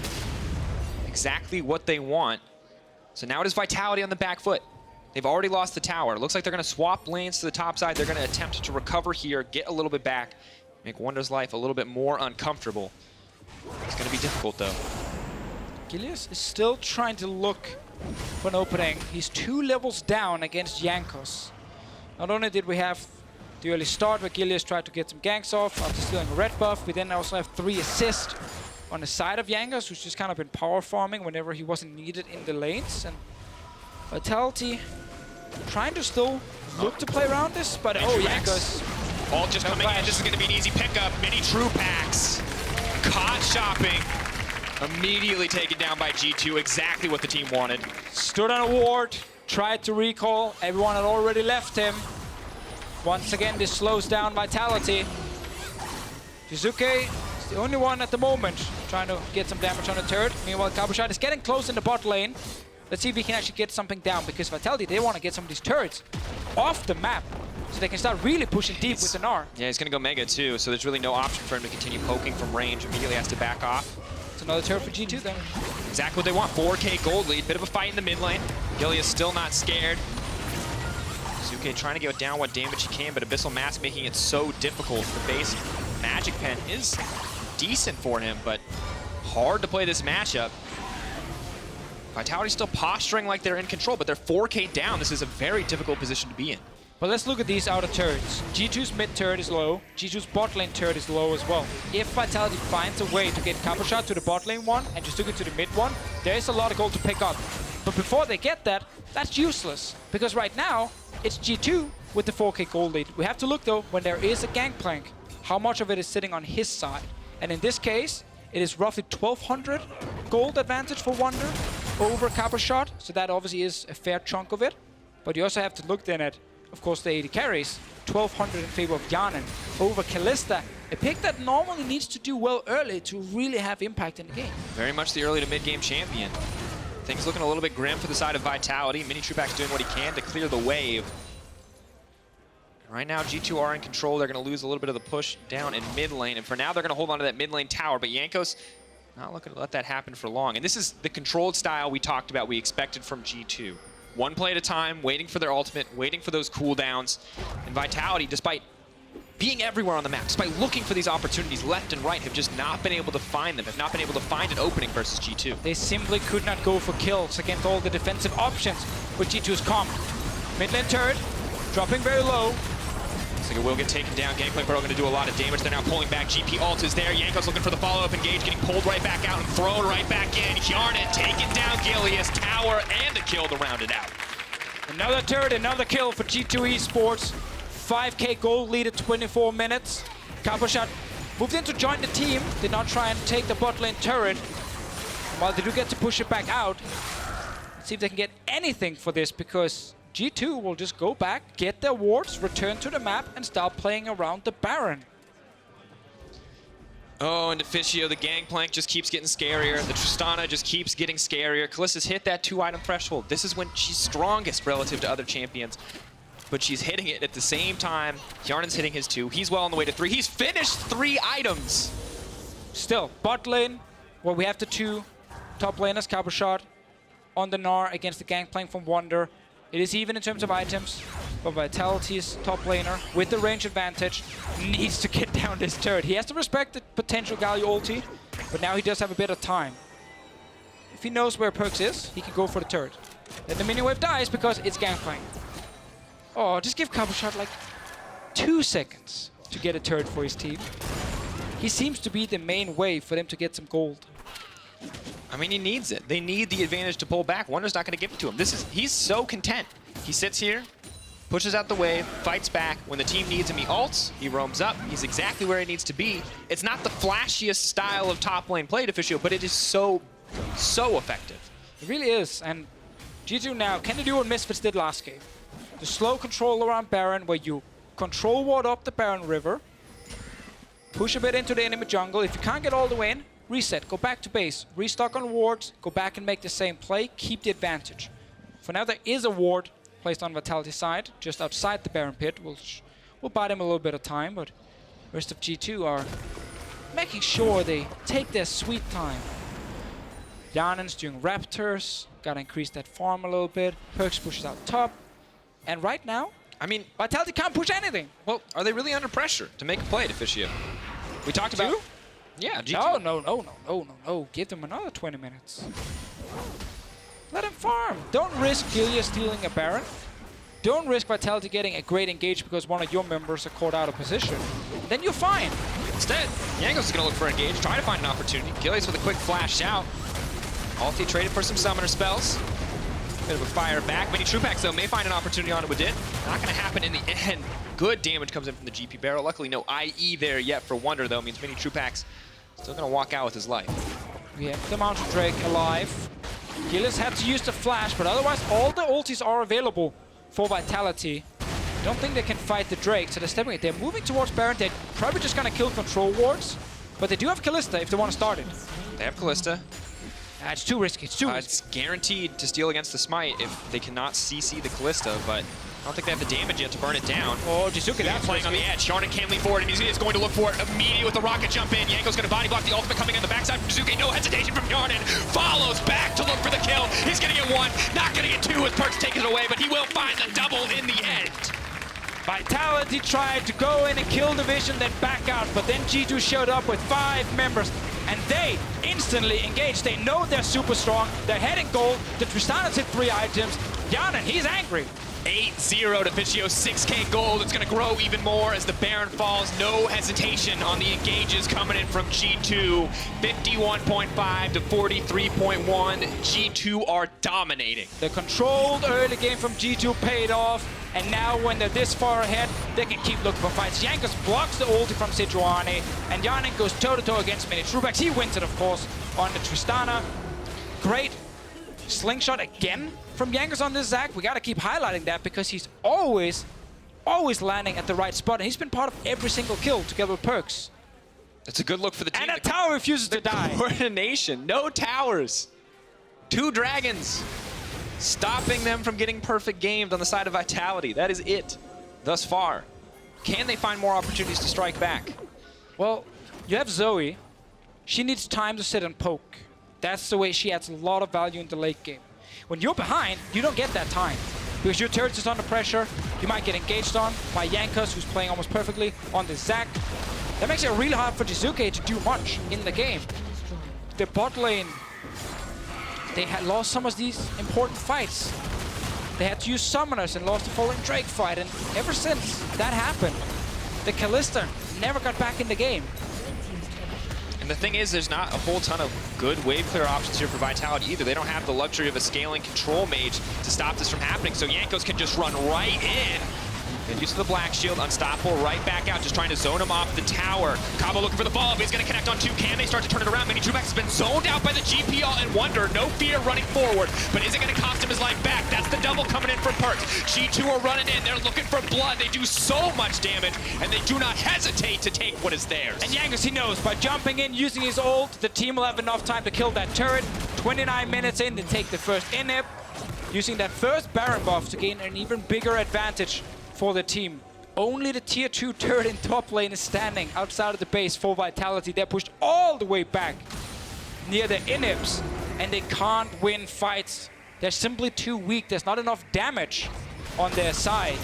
Exactly what they want. So now it is Vitality on the back foot. They've already lost the tower. It looks like they're going to swap lanes to the top side. They're going to attempt to recover here, get a little bit back, make Wunder's life a little bit more uncomfortable. It's going to be difficult, though. Gilius is still trying to look for an opening. He's 2 levels down against Jankos. Not only did we have the early start where Gilius tried to get some ganks off after stealing a red buff, we then also have 3 assists on the side of Jankos, who's just kind of been power farming whenever he wasn't needed in the lanes. And Vitality trying to still look to play around this, but Jankos. All just coming in. This is going to be an easy pickup. Minitroupax caught shopping. Immediately taken down by G2. Exactly what the team wanted. Stood on a ward, tried to recall. Everyone had already left him. Once again, this slows down Vitality. Jiizuké is the only one at the moment trying to get some damage on the turret. Meanwhile, Cabochard is getting close in the bot lane. Let's see if we can actually get something down, because Vitality, they want to get some of these turrets off the map so they can start really pushing deep with the Gnar. Yeah, he's going to go Mega too, so there's really no option for him to continue poking from range. Immediately has to back off. It's another turret for G2 then. Exactly what they want. 4K gold lead. Bit of a fight in the mid lane. Gilius still not scared. Jiizuké trying to get down what damage he can, but Abyssal Mask making it so difficult. The base Magic Pen is decent for him, but hard to play this matchup. Vitality's still posturing like they're in control, but they're 4K down. This is a very difficult position to be in. But let's look at these outer turrets. G2's mid turret is low. G2's bot lane turret is low as well. If Vitality finds a way to get Cabochard to the bot lane one and Jiizuké to the mid one, there is a lot of gold to pick up. But before they get that, that's useless. Because right now, it's G2 with the 4K gold lead. We have to look though, when there is a Gangplank, how much of it is sitting on his side. And in this case, it is roughly 1200 gold advantage for Wunder over Cabochard. So that obviously is a fair chunk of it. But you also have to look then at, of course, the AD carries. 1200 in favor of Hjärnan over Kalista. A pick that normally needs to do well early to really have impact in the game. Very much the early to mid-game champion. Things looking a little bit grim for the side of Vitality. Minitroupax doing what he can to clear the wave. Right now, G2 are in control. They're going to lose a little bit of the push down in mid lane. And for now, they're going to hold on to that mid lane tower. But Jankos not looking to let that happen for long. And this is the controlled style we talked about, we expected from G2. One play at a time, waiting for their ultimate, waiting for those cooldowns. And Vitality, despite being everywhere on the map, despite looking for these opportunities left and right, have just not been able to find them, have not been able to find an opening versus G2. They simply could not go for kills against all the defensive options with G2's comp. Mid lane turret, dropping very low. Looks like it will get taken down. Gangplank are going to do a lot of damage. They're now pulling back. GP ult is there. Jankos looking for the follow-up engage, getting pulled right back out and thrown right back in. Hjärnan taking down Gilius, tower, and a kill to round it out. Another turret, another kill for G2 Esports. 5K gold lead at 24 minutes. Cabochard moved in to join the team. Did not try and take the bot lane turret. While they do get to push it back out. Let's see if they can get anything for this, because G2 will just go back, get their wards, return to the map, and start playing around the Baron. Oh, and Deficio, the Gangplank just keeps getting scarier. The Tristana just keeps getting scarier. Kalista's hit that 2-item threshold. This is when she's strongest relative to other champions. But she's hitting it at the same time. Hjärnan's hitting his 2. He's well on the way to 3. He's finished 3 items. Still, bot lane, where we have the 2 top laners, Cabochard on the Gnar against the Gangplank from Wunder. It is even in terms of items, but Vitality's top laner, with the range advantage, needs to get down this turret. He has to respect the potential Galio ulti, but now he does have a bit of time. If he knows where PerkZ is, he can go for the turret. Then the mini-wave dies because it's Gangplank. Oh, just give Cabochard like 2 seconds to get a turret for his team. He seems to be the main way for them to get some gold. I mean, he needs it. They need the advantage to pull back. Wunder's not going to give it to him. He's so content. He sits here, pushes out the wave, fights back. When the team needs him, he ults, he roams up. He's exactly where he needs to be. It's not the flashiest style of top lane play, Deficio, but it is so effective. It really is. And G2 now, can they do what Misfits did last game? The slow control around Baron, where you control ward up the Baron River, push a bit into the enemy jungle. If you can't get all the way in, reset, go back to base, restock on wards, go back and make the same play, keep the advantage. For now, there is a ward placed on Vitality's side, just outside the Baron pit. We'll buy them a little bit of time, but the rest of G2 are making sure they take their sweet time. Hjärnan's doing Raptors, gotta increase that farm a little bit. PerkZ pushes out top. And right now, I mean, Vitality can't push anything. Well, are they really under pressure to make a play, Deficio? We talked about... Yeah, G2. No. Give them another 20 minutes. Let him farm. Don't risk Gilius stealing a Baron. Don't risk Vitality getting a great engage because one of your members are caught out of position. Then you're fine. Instead, Jankos is going to look for engage, try to find an opportunity. Gilius with a quick flash out. Ulti traded for some summoner spells. Bit of a fire back. Minitroupax, though, may find an opportunity on it with Wadid. Not going to happen in the end. Good damage comes in from the GP barrel. Luckily, no IE there yet for Wunder, though. Means Minitroupax still going to walk out with his life. We have the Mountain Drake alive. Gilius had to use the flash, but otherwise all the ultis are available for Vitality. Don't think they can fight the Drake, so they're stepping it. They're moving towards Baron. They're probably just going to kill control wards, but they do have Kalista if they want to start it. They have Kalista. It's too risky. It's too risky. It's guaranteed to steal against the Smite if they cannot CC the Kalista, but I don't think they have the damage yet to burn it down. Oh, Jiizuké, that's playing on the edge. Hjärnan can't lean forward, and he's going to look for it immediately with the rocket jump in. Jankos going to body block the ultimate coming on the backside from Jiizuké. No hesitation from Hjärnan. Follows back to look for the kill. He's going to get one, not going to get two as PerkZ takes it away, but he will find the double in the end. Vitality tried to go in and kill the Vision, then back out, but then G2 showed up with 5 members, and they instantly engaged. They know they're super strong. They're heading gold. The Tristana's hit 3 items. Hjärnan, he's angry. 8-0 to Deficio, 6K gold. It's going to grow even more as the Baron falls. No hesitation on the engages coming in from G2. 51.5 to 43.1. G2 are dominating. The controlled early game from G2 paid off. And now when they're this far ahead, they can keep looking for fights. Jankos blocks the ulti from Sejuani, and Hjärnan goes toe-to-toe against Minitroupax. He wins it, of course, on the Tristana. Great slingshot again from Jankos on this Zac. We got to keep highlighting that because he's always landing at the right spot, and he's been part of every single kill together with PerkZ. It's a good look for the team. And a tower refuses to die. Coordination, no towers. 2 dragons. Stopping them from getting perfect gamed on the side of Vitality. That is it thus far. Can they find more opportunities to strike back? Well, you have Zoe. She needs time to sit and poke. That's the way she adds a lot of value in the late game. When you're behind, you don't get that time. Because your turret is under pressure, you might get engaged on by Jankos, who's playing almost perfectly on the Zac. That makes it really hard for Jiizuké to do much in the game. The bot lane, they had lost some of these important fights. They had to use summoners and lost the Falling Drake fight, and ever since that happened, the Kalista never got back in the game. And the thing is, there's not a whole ton of good wave clear options here for Vitality either. They don't have the luxury of a scaling control mage to stop this from happening, so Jankos can just run right in. And use of the Black Shield, unstoppable, right back out, just trying to zone him off the tower. Cabo looking for the ball, but he's going to connect on 2. Can they start to turn it around? Minitroupax has been zoned out by the GP ult and Wunder. No fear running forward, but is it going to cost him his life back? That's the double coming in from PerkZ. G2 are running in. They're looking for blood. They do so much damage, and they do not hesitate to take what is theirs. And Jankos, he knows, by jumping in, using his ult, the team will have enough time to kill that turret. 29 minutes in, they take the first inhib, using that first Baron buff to gain an even bigger advantage for the team. Only the tier 2 turret in top lane is standing outside of the base for Vitality. They're pushed all the way back near the inhibs, and they can't win fights. They're simply too weak. There's not enough damage on their side.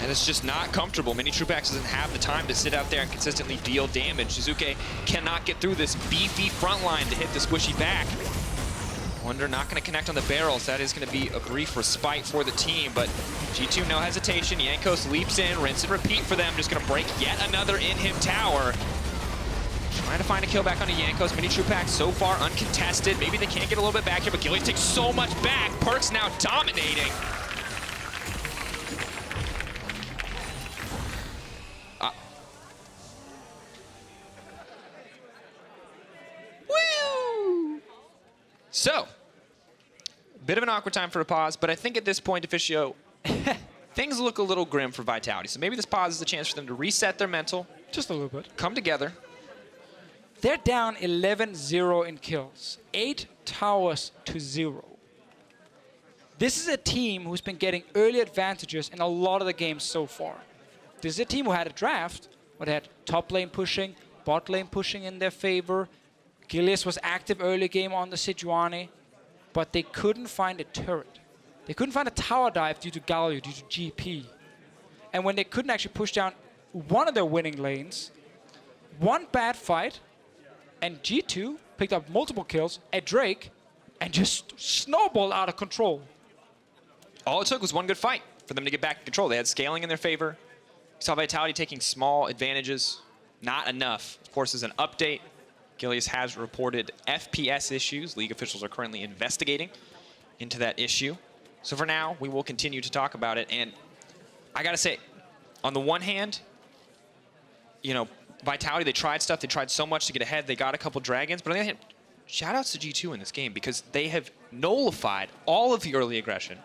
And it's just not comfortable. Minitroupax doesn't have the time to sit out there and consistently deal damage. Jiizuké cannot get through this beefy front line to hit the squishy back. Wunder not going to connect on the barrels. That is going to be a brief respite for the team, but G2 no hesitation. Jankos leaps in, rinse and repeat for them. Just going to break yet another in-him tower. Trying to find a kill back onto Jankos. Minitroupax so far uncontested. Maybe they can't get a little bit back here, but Gilius takes so much back. PerkZ now dominating. So, bit of an awkward time for a pause, but I think at this point, Deficio, things look a little grim for Vitality. So maybe this pause is a chance for them to reset their mental. Just a little bit. Come together. They're down 11-0 in kills. 8 towers to 0. This is a team who's been getting early advantages in a lot of the games so far. This is a team who had a draft, but had top lane pushing, bot lane pushing in their favor. Gilius was active early game on the Sejuani, but they couldn't find a turret. They couldn't find a tower dive due to Galid, due to GP. And when they couldn't actually push down one of their winning lanes, one bad fight, and G2 picked up multiple kills at Drake and just snowballed out of control. All it took was one good fight for them to get back in control. They had scaling in their favor. We saw Vitality taking small advantages. Not enough. Of course, as an update, Gilius has reported FPS issues. League officials are currently investigating into that issue. So for now, we will continue to talk about it. And I gotta say, on the one hand, you know, Vitality, they tried stuff. They tried so much to get ahead. They got a couple dragons. But on the other hand, shout outs to G2 in this game because they have nullified all of the early aggression.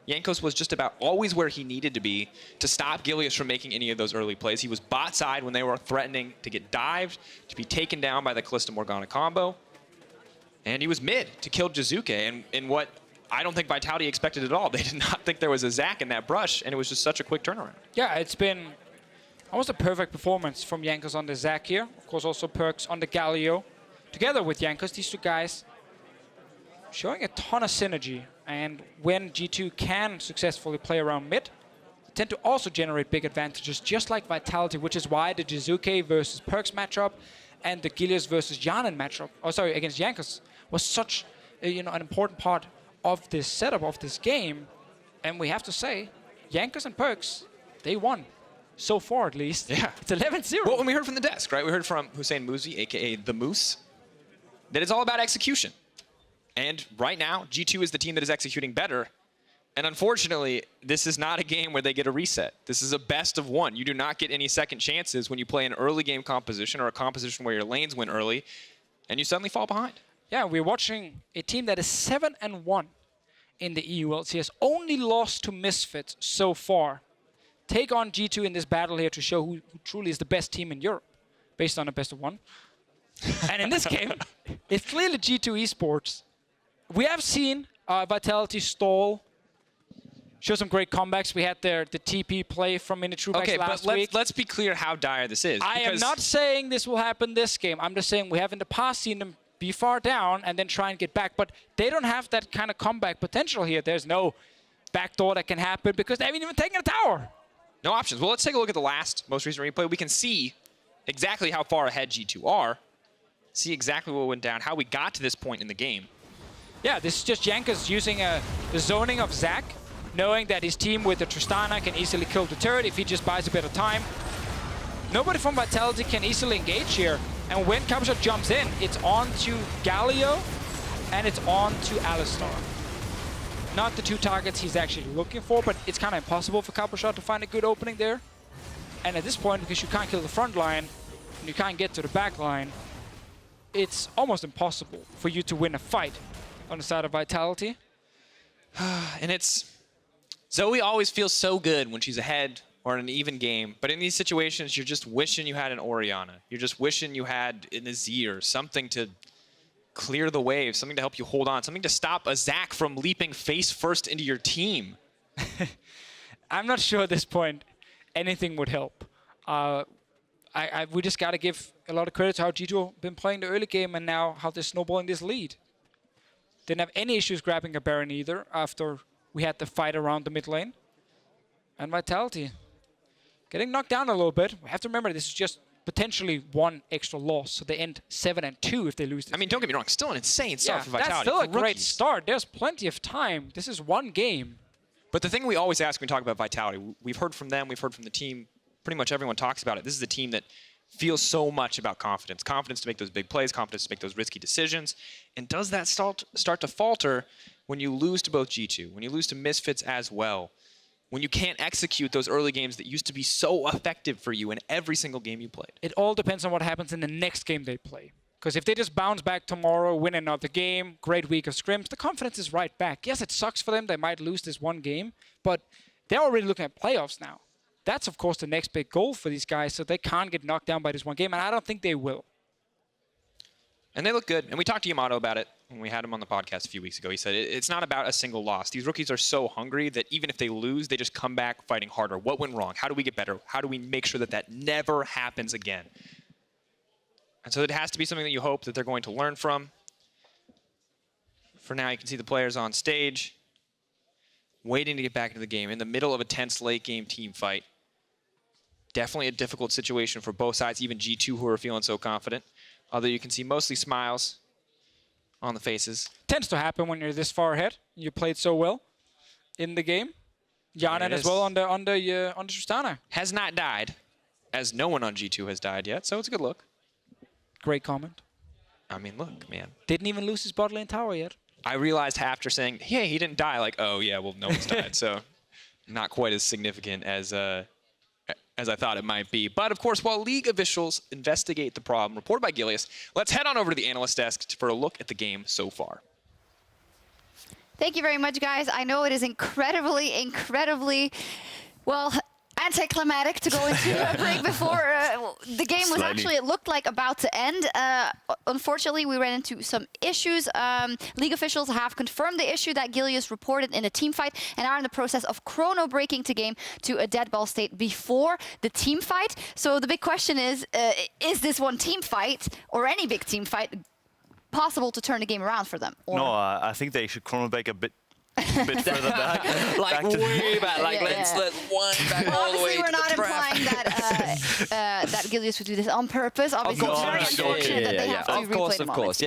Jankos was just about always where he needed to be to stop Gilius from making any of those early plays. He was bot side when they were threatening to get dived, to be taken down by the Kalista Morgana combo. And he was mid to kill Jiizuké, and in what I don't think Vitality expected at all. They did not think there was a Zac in that brush, and it was just such a quick turnaround. Yeah, it's been almost a perfect performance from Jankos on the Zac here. Of course, also PerkZ on the Galio. Together with Jankos, these two guys showing a ton of synergy. And when G2 can successfully play around mid, they tend to also generate big advantages, just like Vitality, which is why the Jiizuké versus PerkZ matchup and the Gilius versus Hjärnan matchup, against Jankos, was such an important part of this setup, of this game. And we have to say, Jankos and PerkZ, they won. So far, at least. Yeah. It's 11-0. Well, when we heard from the desk, right? We heard from Hussain Moosvi, a.k.a. the Moose, that it's all about execution. And right now, G2 is the team that is executing better. And unfortunately, this is not a game where they get a reset. This is a best of one. You do not get any second chances when you play an early game composition or a composition where your lanes win early and you suddenly fall behind. Yeah, we're watching a team that is 7-1 in the EU LCS, only lost to Misfits so far. Take on G2 in this battle here to show who truly is the best team in Europe, based on a best of one. And in this game, it's clearly G2 Esports. We have seen Vitality stall, show some great comebacks. We had the TP play from Minitroupax last week. Let's be clear how dire this is. I am not saying this will happen this game. I'm just saying we have in the past seen them be far down and then try and get back. But they don't have that kind of comeback potential here. There's no backdoor that can happen because they haven't even taken a tower. No options. Well, let's take a look at the most recent replay. We can see exactly how far ahead G2 are, see exactly what went down, how we got to this point in the game. Yeah, this is just Jankos using the zoning of Zac, knowing that his team with the Tristana can easily kill the turret if he just buys a bit of time. Nobody from Vitality can easily engage here. And when Cabochard jumps in, it's on to Galio and it's on to Alistar. Not the two targets he's actually looking for, but it's kind of impossible for Cabochard to find a good opening there. And at this point, because you can't kill the front line and you can't get to the back line, it's almost impossible for you to win a fight on the side of Vitality. And it's... Zoe always feels so good when she's ahead or in an even game, but in these situations, you're just wishing you had an Orianna. You're just wishing you had an Azir, something to clear the wave, something to help you hold on, something to stop a Zac from leaping face first into your team. I'm not sure at this point anything would help. We just got to give a lot of credit to how G2 have been playing the early game and now how they're snowballing this lead. Didn't have any issues grabbing a Baron either after we had the fight around the mid lane. And Vitality getting knocked down a little bit. We have to remember this is just potentially one extra loss, so they end 7-2 if they lose this. I mean, don't get me wrong, still an insane start for Vitality. That's still a great rookies. start. There's plenty of time. This is one game. But the thing we always ask when we talk about Vitality, we've heard from them, we've heard from the team, pretty much everyone talks about it. This is a team that feels so much about confidence. Confidence to make those big plays, confidence to make those risky decisions. And does that start to falter when you lose to both G2, when you lose to Misfits as well, when you can't execute those early games that used to be so effective for you in every single game you played? It all depends on what happens in the next game they play. Because if they just bounce back tomorrow, win another game, great week of scrims, the confidence is right back. Yes, it sucks for them. They might lose this one game, but they're already looking at playoffs now. That's, of course, the next big goal for these guys, so they can't get knocked down by this one game, and I don't think they will. And they look good. And we talked to Yamato about it when we had him on the podcast a few weeks ago. He said it's not about a single loss. These rookies are so hungry that even if they lose, they just come back fighting harder. What went wrong? How do we get better? How do we make sure that that never happens again? And so it has to be something that you hope that they're going to learn from. For now, you can see the players on stage, waiting to get back into the game in the middle of a tense late-game team fight. Definitely a difficult situation for both sides, even G2 who are feeling so confident. Although you can see mostly smiles on the faces. Tends to happen when you're this far ahead. You played so well in the game. Hjärnan as well on the Tristana. Has not died, as no one on G2 has died yet, so it's a good look. Great comment. I mean, look, man. Didn't even lose his bot lane tower yet. I realized after saying, yeah, he didn't die, like, oh, yeah, well, no one's died. So not quite as significant as I thought it might be. But, of course, while league officials investigate the problem, reported by Gilius, let's head on over to the analyst desk for a look at the game so far. Thank you very much, guys. I know it is incredibly, well, anticlimactic to go into a break before the game was actually, it looked like, about to end. Unfortunately, we ran into some issues. League officials have confirmed the issue that Gilius reported in a team fight and are in the process of chrono breaking the game to a dead ball state before the team fight. So the big question is this one team fight or any big team fight possible to turn the game around for them? Or? No, I think they should chrono break a bit further back. Like way back. Like let's wind back all the way to the Obviously, we're not draft. implying that Gilius would do this on purpose. Obviously, it's very unfortunate that they have to replay the Of course.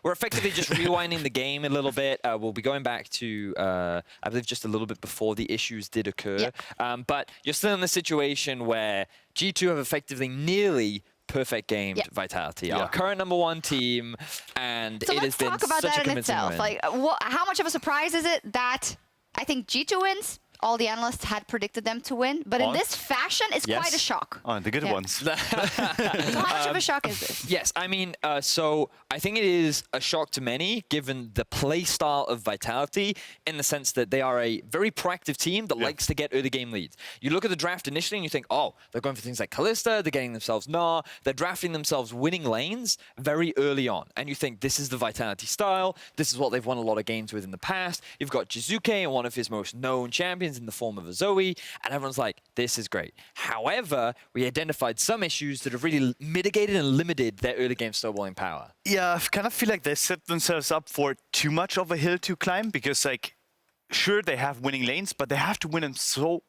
We're effectively just rewinding the game a little bit. We'll be going back to, I believe, just a little bit before the issues did occur. But you're still in the situation where G2 have effectively nearly perfect gamed Vitality, our current #1 team, and so it has been let's talk about such a that in convincing itself. win. Like, how much of a surprise is it that I think G2 wins? All the analysts had predicted them to win, but in this fashion, it's quite a shock. Oh, the good ones. So how much of a shock is this? Yes, I mean, so I think it is a shock to many, given the play style of Vitality, in the sense that they are a very proactive team that likes to get early game leads. You look at the draft initially and you think, oh, they're going for things like Kalista, they're getting themselves Gnar, they're drafting themselves winning lanes very early on. And you think, this is the Vitality style, this is what they've won a lot of games with in the past. You've got Jiizuké, one of his most known champions, in the form of a Zoe, and everyone's like, this is great. However, we identified some issues that have really mitigated and limited their early game snowballing power. Yeah, I kind of feel like they set themselves up for too much of a hill to climb, because, like, sure, they have winning lanes, but they have to win them so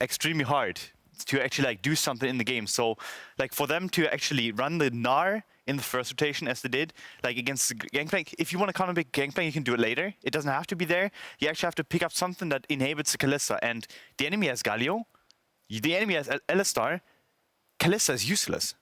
extremely hard to actually, like, do something in the game. So, like, for them to actually run the Gnar in the first rotation as they did, like against the Gangplank, if you want to counter pick Gangplank, you can do it later. It doesn't have to be there. You actually have to pick up something that inhibits the Kalista. And the enemy has Galio, the enemy has Alistar. Kalista is useless.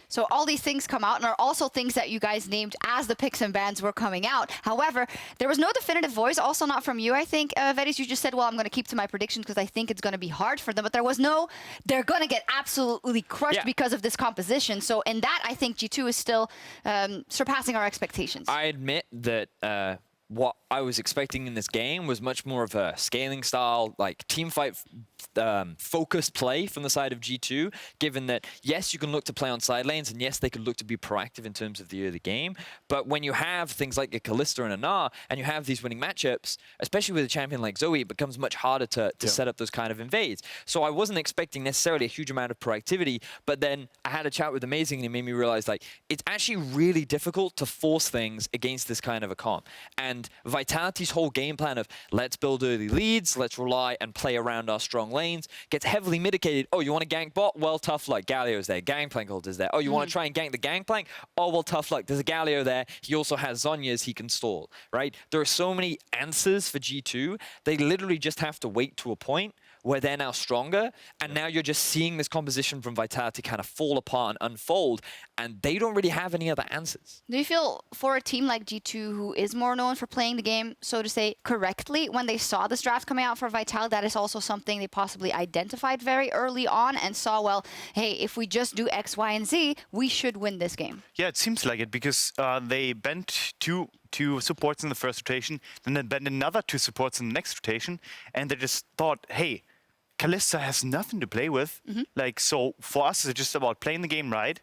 So all these things come out and are also things that you guys named as the picks and bans were coming out. However, there was no definitive voice, also not from you, I think. Vedius, you just said, well, I'm going to keep to my predictions because I think it's going to be hard for them. But there was no, they're going to get absolutely crushed because of this composition. So in that, I think G2 is still surpassing our expectations. I admit that what I was expecting in this game was much more of a scaling style, like team fight focused play from the side of G2, given that, yes, you can look to play on side lanes, and yes, they could look to be proactive in terms of the early game, but when you have things like a Kalista and a Gnar, and you have these winning matchups, especially with a champion like Zoe, it becomes much harder to set up those kind of invades. So I wasn't expecting necessarily a huge amount of proactivity, but then I had a chat with Amazing, and it made me realize, like, it's actually really difficult to force things against this kind of a comp. And Vitality's whole game plan of let's build early leads, let's rely and play around our strong lanes, gets heavily mitigated. Oh, you want to gank bot? Well, tough luck. Galio's there. Gangplank ult is there. Oh, you want to try and gank the Gangplank? Oh, well, tough luck. There's a Galio there. He also has Zhonya's he can stall, right? There are so many answers for G2. They literally just have to wait to a point where they're now stronger, and now you're just seeing this composition from Vitality kind of fall apart and unfold, and they don't really have any other answers. Do you feel for a team like G2, who is more known for playing the game, so to say, correctly, when they saw this draft coming out for Vitality, that is also something they possibly identified very early on and saw, well, hey, if we just do X, Y, and Z, we should win this game? Yeah, it seems like it, because they bent two supports in the first rotation, then they bent another 2 supports in the next rotation, and they just thought, hey, Kalista has nothing to play with. Like, so for us, it's just about playing the game right,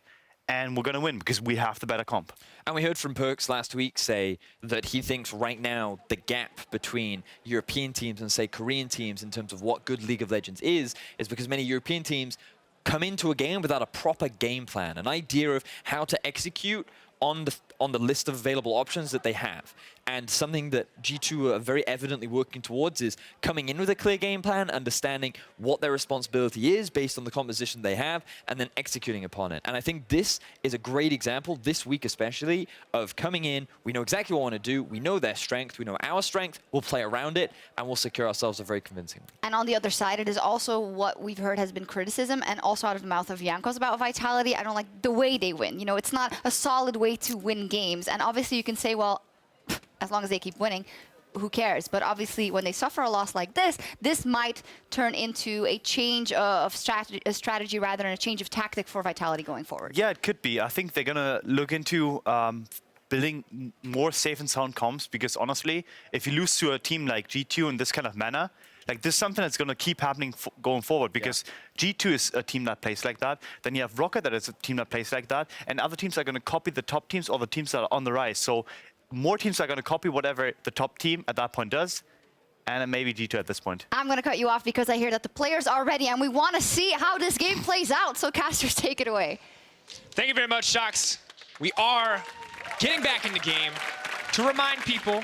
and we're going to win because we have the better comp. And we heard from PerkZ last week say that he thinks right now the gap between European teams and, say, Korean teams in terms of what good League of Legends is because many European teams come into a game without a proper game plan, an idea of how to execute on the list of available options that they have. And something that G2 are very evidently working towards is coming in with a clear game plan, understanding what their responsibility is based on the composition they have, and then executing upon it. And I think this is a great example, this week especially, of coming in, we know exactly what we want to do, we know their strength, we know our strength, we'll play around it, and we'll secure ourselves a very convincing win. And on the other side, it is also what we've heard has been criticism, and also out of the mouth of Jankos about Vitality. I don't like the way they win. You know, it's not a solid way to win games. And obviously you can say, well, as long as they keep winning, who cares? But obviously when they suffer a loss like this, this might turn into a change of strategy rather than a change of tactic for Vitality going forward. Yeah, it could be. I think they're going to look into building more safe and sound comps, because honestly, if you lose to a team like G2 in this kind of manner, like, this is something that's going to keep happening going forward, because G2 is a team that plays like that. Then you have Rocket, that is a team that plays like that. And other teams are going to copy the top teams or the teams that are on the rise. So more teams are going to copy whatever the top team at that point does. And then maybe G2 at this point. I'm going to cut you off because I hear that the players are ready and we want to see how this game plays out. So casters, take it away. Thank you very much, Sjokz. We are getting back in the game. To remind people,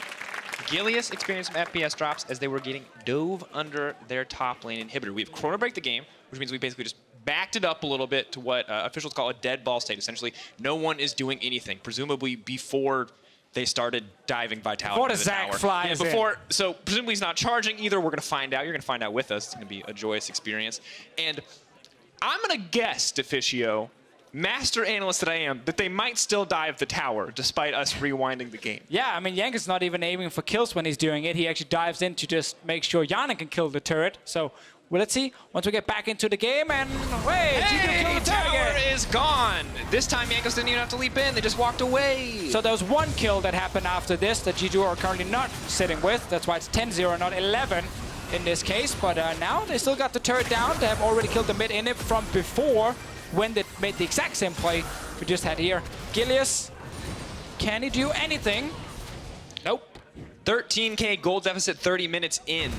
Gilius experienced some FPS drops as they were getting dove under their top lane inhibitor. We've chrono break the game, which means we basically just backed it up a little bit to what officials call a dead ball state. Essentially, no one is doing anything, presumably before they started diving Vitality Before into the the Zac tower. flies in. So presumably he's not charging either. We're going to find out. You're going to find out with us. It's going to be a joyous experience. And I'm going to guess, Deficio, master analyst that I am, that they might still dive the tower despite us rewinding the game. Yeah, I mean, Jankos not even aiming for kills when he's doing it. He actually dives in to just make sure Hjärnan can kill the turret. So, well, let's see. Once we get back into the game, and wait, Hey, tower is gone. This time, Jankos didn't even have to leap in. They just walked away. So there was one kill that happened after this that G2 are currently not sitting with. That's why it's 10-0, not 11 in this case. But now they still got the turret down. They have already killed the mid inhib from before, when they made the exact same play we just had here. Gilius, can he do anything? Nope. 13K gold deficit 30 minutes in.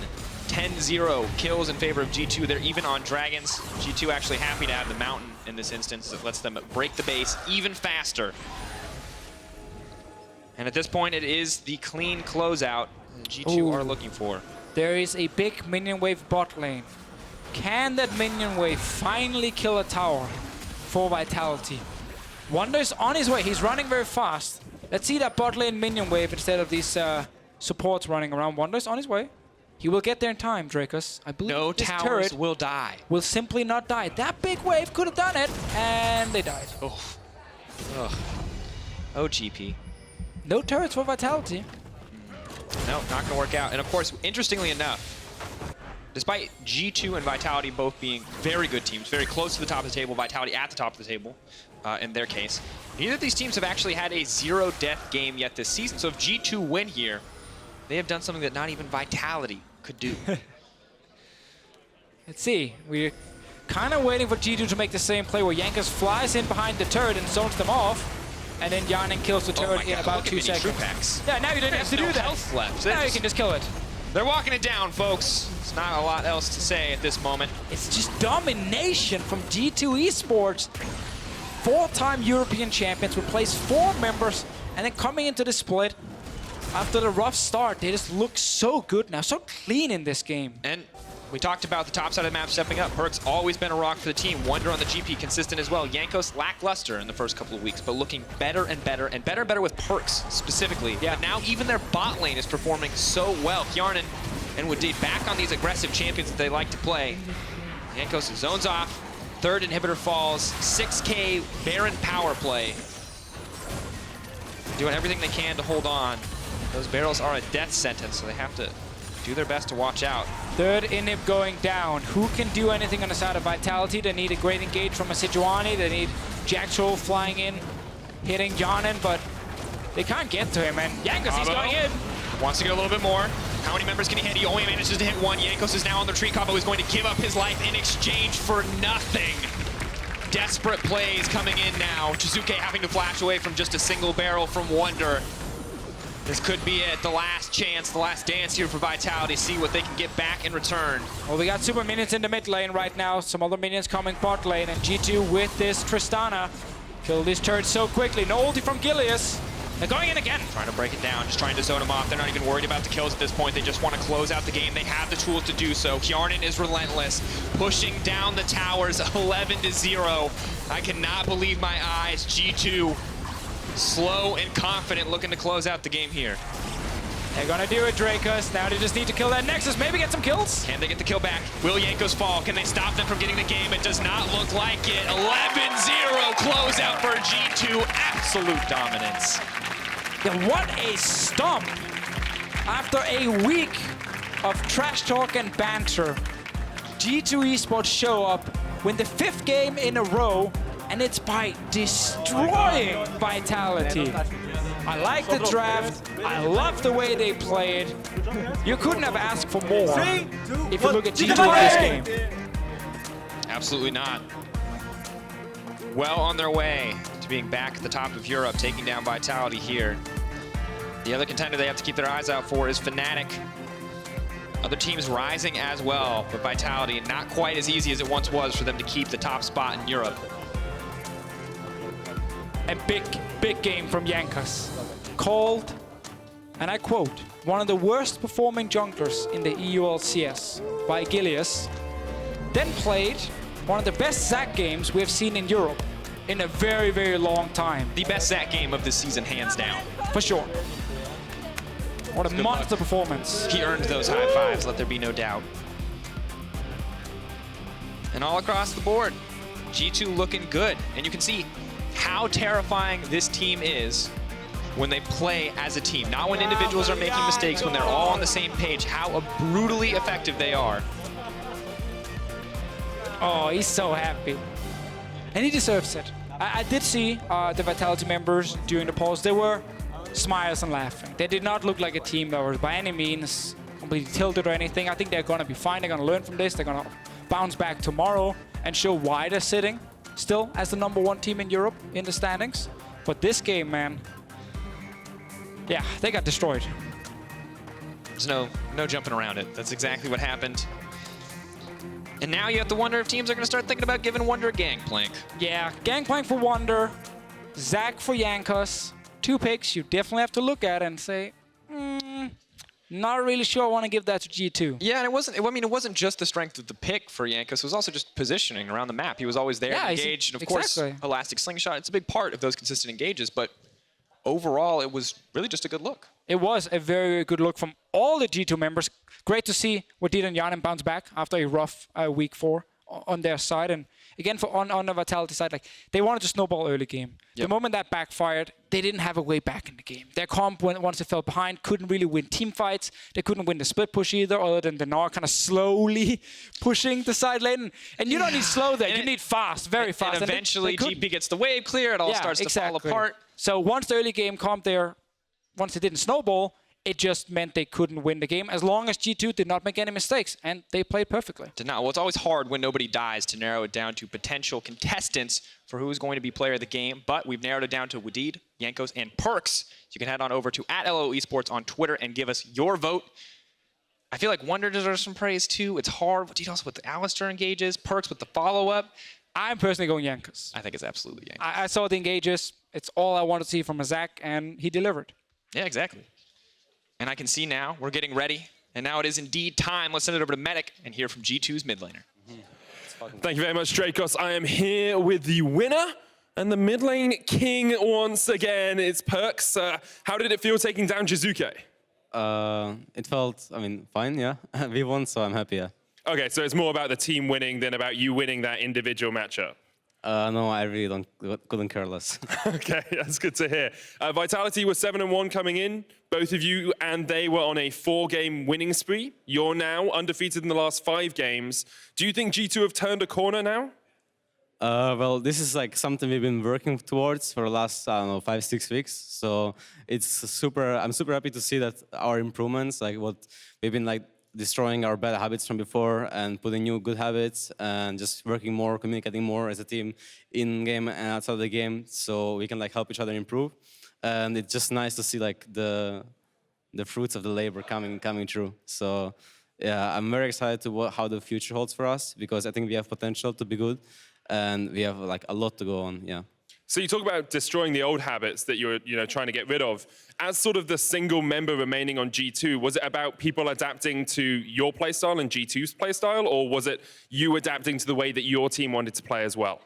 10-0 kills in favor of G2. They're even on Dragons. G2 actually happy to have the mountain in this instance. That lets them break the base even faster. And at this point, it is the clean closeout G2 are looking for. There is a big minion wave bot lane. Can that minion wave finally kill a tower for Vitality? Wunder's on his way. He's running very fast. Let's see that bot lane minion wave instead of these supports running around. Wunder's on his way. He will get there in time, Drakos. I believe no this towers turret will die. Will simply not die. That big wave could have done it, and they died. Oh, oh, GP. No turrets for Vitality. No, not going to work out. And of course, interestingly enough, despite G2 and Vitality both being very good teams, very close to the top of the table, Vitality at the top of the table in their case, neither of these teams have actually had a zero-death game yet this season. So if G2 win here, they have done something that not even Vitality could do. Let's see. We're kind of waiting for G2 to make the same play where Jankos flies in behind the turret and zones them off. And then Hjärnan kills the turret in about 2 seconds. Yeah, now you don't have to do that. Health left. Now you can just kill it. They're walking it down, folks. It's not a lot else to say at this moment. It's just domination from G2 Esports. 4-time European champions, replaced 4 members, and then coming into the split, after the rough start, they just look so good now, so clean in this game. And we talked about the top side of the map stepping up. PerkZ always been a rock for the team. Wunder on the GP, consistent as well. Jankos lackluster in the first couple of weeks, but looking better and better, and better with PerkZ specifically. Yeah. But now even their bot lane is performing so well. Hjärnan and Wadid back on these aggressive champions that they like to play. Jankos zones off, third inhibitor falls, 6K Baron power play. Doing everything they can to hold on. Those barrels are a death sentence, so they have to do their best to watch out. Third inhib going down. Who can do anything on the side of Vitality? They need a great engage from a Sejuani. They need Jactroll flying in, hitting Hjärnan, but they can't get to him. And Jankos, he's going in. Wants to go a little bit more. How many members can he hit? He only manages to hit one. Jankos is now on the tree combo. He's going to give up his life in exchange for nothing. Desperate plays coming in now. Jiizuké having to flash away from just a single barrel from Wunder. This could be it, the last chance, the last dance here for Vitality. See what they can get back in return. Well, we got super minions in the mid lane right now. Some other minions coming bot lane, and G2 with this Tristana. Kill this turret so quickly. No ulti from Gilius. They're going in again. Trying to break it down, just trying to zone them off. They're not even worried about the kills at this point. They just want to close out the game. They have the tools to do so. Hjärnan is relentless, pushing down the towers 11-0. I cannot believe my eyes. G2, slow and confident, looking to close out the game here. They're gonna do it, Drakos. Now they just need to kill that Nexus, maybe get some kills. Can they get the kill back? Will Jankos fall? Can they stop them from getting the game? It does not look like it. 11-0 closeout for G2. Absolute dominance. Yeah, what a stomp. After a week of trash talk and banter, G2 Esports show up, win the 5th game in a row, and it's by destroying Vitality. I like the draft. I love the way they played. You couldn't have asked for more if you look at G2 in this game. Absolutely not. Well on their way to being back at the top of Europe, taking down Vitality here. The other contender they have to keep their eyes out for is Fnatic. Other teams rising as well, but Vitality not quite as easy as it once was for them to keep the top spot in Europe. A big game from Jankos. Called, and I quote, one of the worst performing junglers in the EU LCS by Gilius. Then played one of the best Zac games we have seen in Europe in a very, very long time. The best Zac game of this season, hands down. For sure. What a monster performance. He earned those high fives, let there be no doubt. And all across the board, G2 looking good. And you can see how terrifying this team is when they play as a team. Not when individuals are making mistakes, when they're all on the same page, how brutally effective they are. Oh, he's so happy. And he deserves it. I did see the Vitality members during the pause. They were smiles and laughing. They did not look like a team that was by any means completely tilted or anything. I think they're going to be fine. They're going to learn from this. They're going to bounce back tomorrow and show why they're sitting still as the #1 team in Europe in the standings. But this game, man, yeah, they got destroyed. There's no jumping around it. That's exactly what happened. And now you have to wonder if teams are going to start thinking about giving Wunder a Gangplank. Yeah, Gangplank for Wunder, Zac for Jankos. 2 picks you definitely have to look at and say, not really sure I want to give that to G2. Yeah, and it wasn't just the strength of the pick for Jankos. It was also just positioning around the map. He was always there, engaged, and of course, Elastic Slingshot. It's a big part of those consistent engages, but overall, it was really just a good look. It was a very, very good look from all the G2 members. Great to see Wadid and Hjärnan bounce back after a rough week 4 on their side. And again, on the Vitality side, like they wanted to snowball early game. Yep. The moment that backfired, they didn't have a way back in the game. Their comp, once they fell behind, couldn't really win team fights. They couldn't win the split push either, other than the Gnar kind of slowly pushing the side lane. And you don't need slow there, you need fast, very fast. And eventually GP gets the wave clear, it all starts to fall apart. So once the early game comp there, once it didn't snowball, it just meant they couldn't win the game as long as G2 did not make any mistakes, and they played perfectly. Did not. Well, it's always hard when nobody dies to narrow it down to potential contestants for who's going to be player of the game, but we've narrowed it down to Wadid, Jankos, and PerkZ. You can head on over to @LO Esports on Twitter and give us your vote. I feel like Wunder deserves some praise too. It's hard. Wadid also with the Alistar engages, PerkZ with the follow-up. I'm personally going Jankos. I think it's absolutely Jankos. I saw the engages. It's all I wanted to see from a Zac, and he delivered. Yeah, exactly. And I can see now, we're getting ready. And now it is indeed time. Let's send it over to Medic and hear from G2's mid laner. Thank you very much, Drakos. I am here with the winner and the mid lane king once again. It's PerkZ. How did it feel taking down Jiizuké? It felt, I mean, fine, yeah. We won, so I'm happy, yeah. Okay, so it's more about the team winning than about you winning that individual matchup. No, I really couldn't care less. Okay, that's good to hear. Vitality was 7-1 coming in. Both of you and they were on a 4-game winning spree. You're now undefeated in the last 5 games. Do you think G2 have turned a corner now? Well, this is like something we've been working towards for the last, I don't know, 5-6 weeks. So I'm super happy to see that our improvements, like what we've been like destroying our bad habits from before and putting new good habits and just working more, communicating more as a team in game and outside the game, so we can like help each other improve. And it's just nice to see like the fruits of the labor coming true. So yeah, I'm very excited to how the future holds for us, because I think we have potential to be good and we have like a lot to go on. Yeah. So you talk about destroying the old habits that you're trying to get rid of. As sort of the single member remaining on G2, was it about people adapting to your playstyle and G2's playstyle, or was it you adapting to the way that your team wanted to play as well?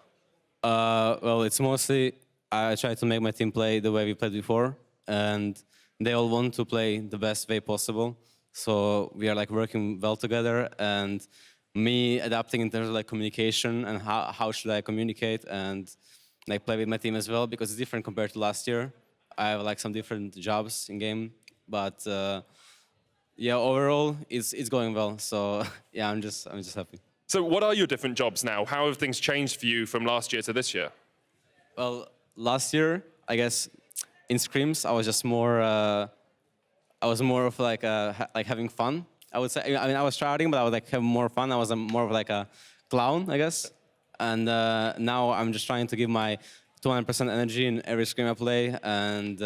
Well, it's mostly I try to make my team play the way we played before, and they all want to play the best way possible. So we are like working well together, and me adapting in terms of like communication and how should I communicate and like play with my team as well, because it's different compared to last year. I have like some different jobs in game, but yeah, overall it's going well. So yeah, I'm just happy. So what are your different jobs now? How have things changed for you from last year to this year? Well, last year, I guess in scrims I was just more of like having fun, I would say. I mean, I was trying, but I would like have more fun. I was more of like a clown, I guess. And now I'm just trying to give my 200% energy in every scrim I play, and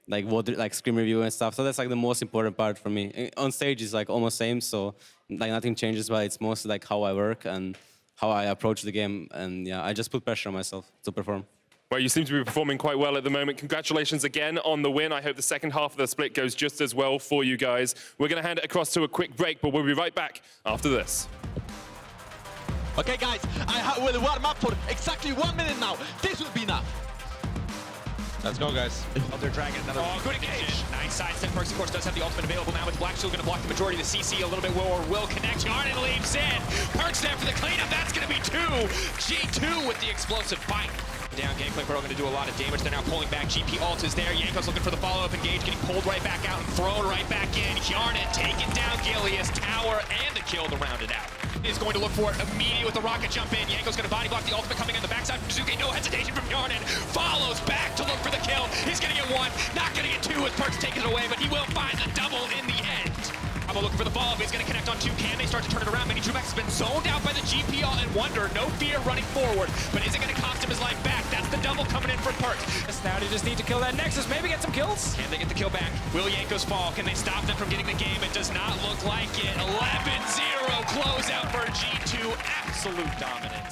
like scrim review and stuff. So that's like the most important part for me. On stage is like almost same, so like nothing changes, but it's mostly like how I work and how I approach the game. And yeah, I just put pressure on myself to perform. Well, you seem to be performing quite well at the moment. Congratulations again on the win. I hope the second half of the split goes just as well for you guys. We're going to hand it across to a quick break, but we'll be right back after this. Okay, guys, I will warm up for exactly 1 minute now. This will be enough. Let's go, guys. Oh, they're dragging another. Oh, good engage. Nice side step. PerkZ, of course, does have the ultimate available now, with Black still going to block the majority of the CC a little bit more. Will connect. Hjärnan leaps in. PerkZ there for the cleanup. That's going to be 2. G2 with the explosive fight. Down, Gangplank are going to do a lot of damage. They're now pulling back. GP ult is there. Jankos looking for the follow-up engage, getting pulled right back out and thrown right back in. Hjärnan taking down Gilius, tower, and a kill to round it out. Is going to look for it immediately with the rocket jump in. Jankos going to body block the ultimate coming on the backside from Jiizuké. No hesitation from Hjärnan. Follows back to look for the kill. He's going to get 1, not going to get 2 as PerkZ takes it away, but he will find the double in the end. I'm looking for the follow-up. He's going to connect on 2. Can they start to turn it around? Minitroupax has been zoned out by the GP and Wunder. No fear running forward, but is it going to cost him his life back? That's the double coming in for PerkZ. Now they just need to kill that Nexus, maybe get some kills. Can they get the kill back? Will Jankos fall? Can they stop them from getting the game? It does not look like it. 11-0 closeout for G2. Absolute dominance.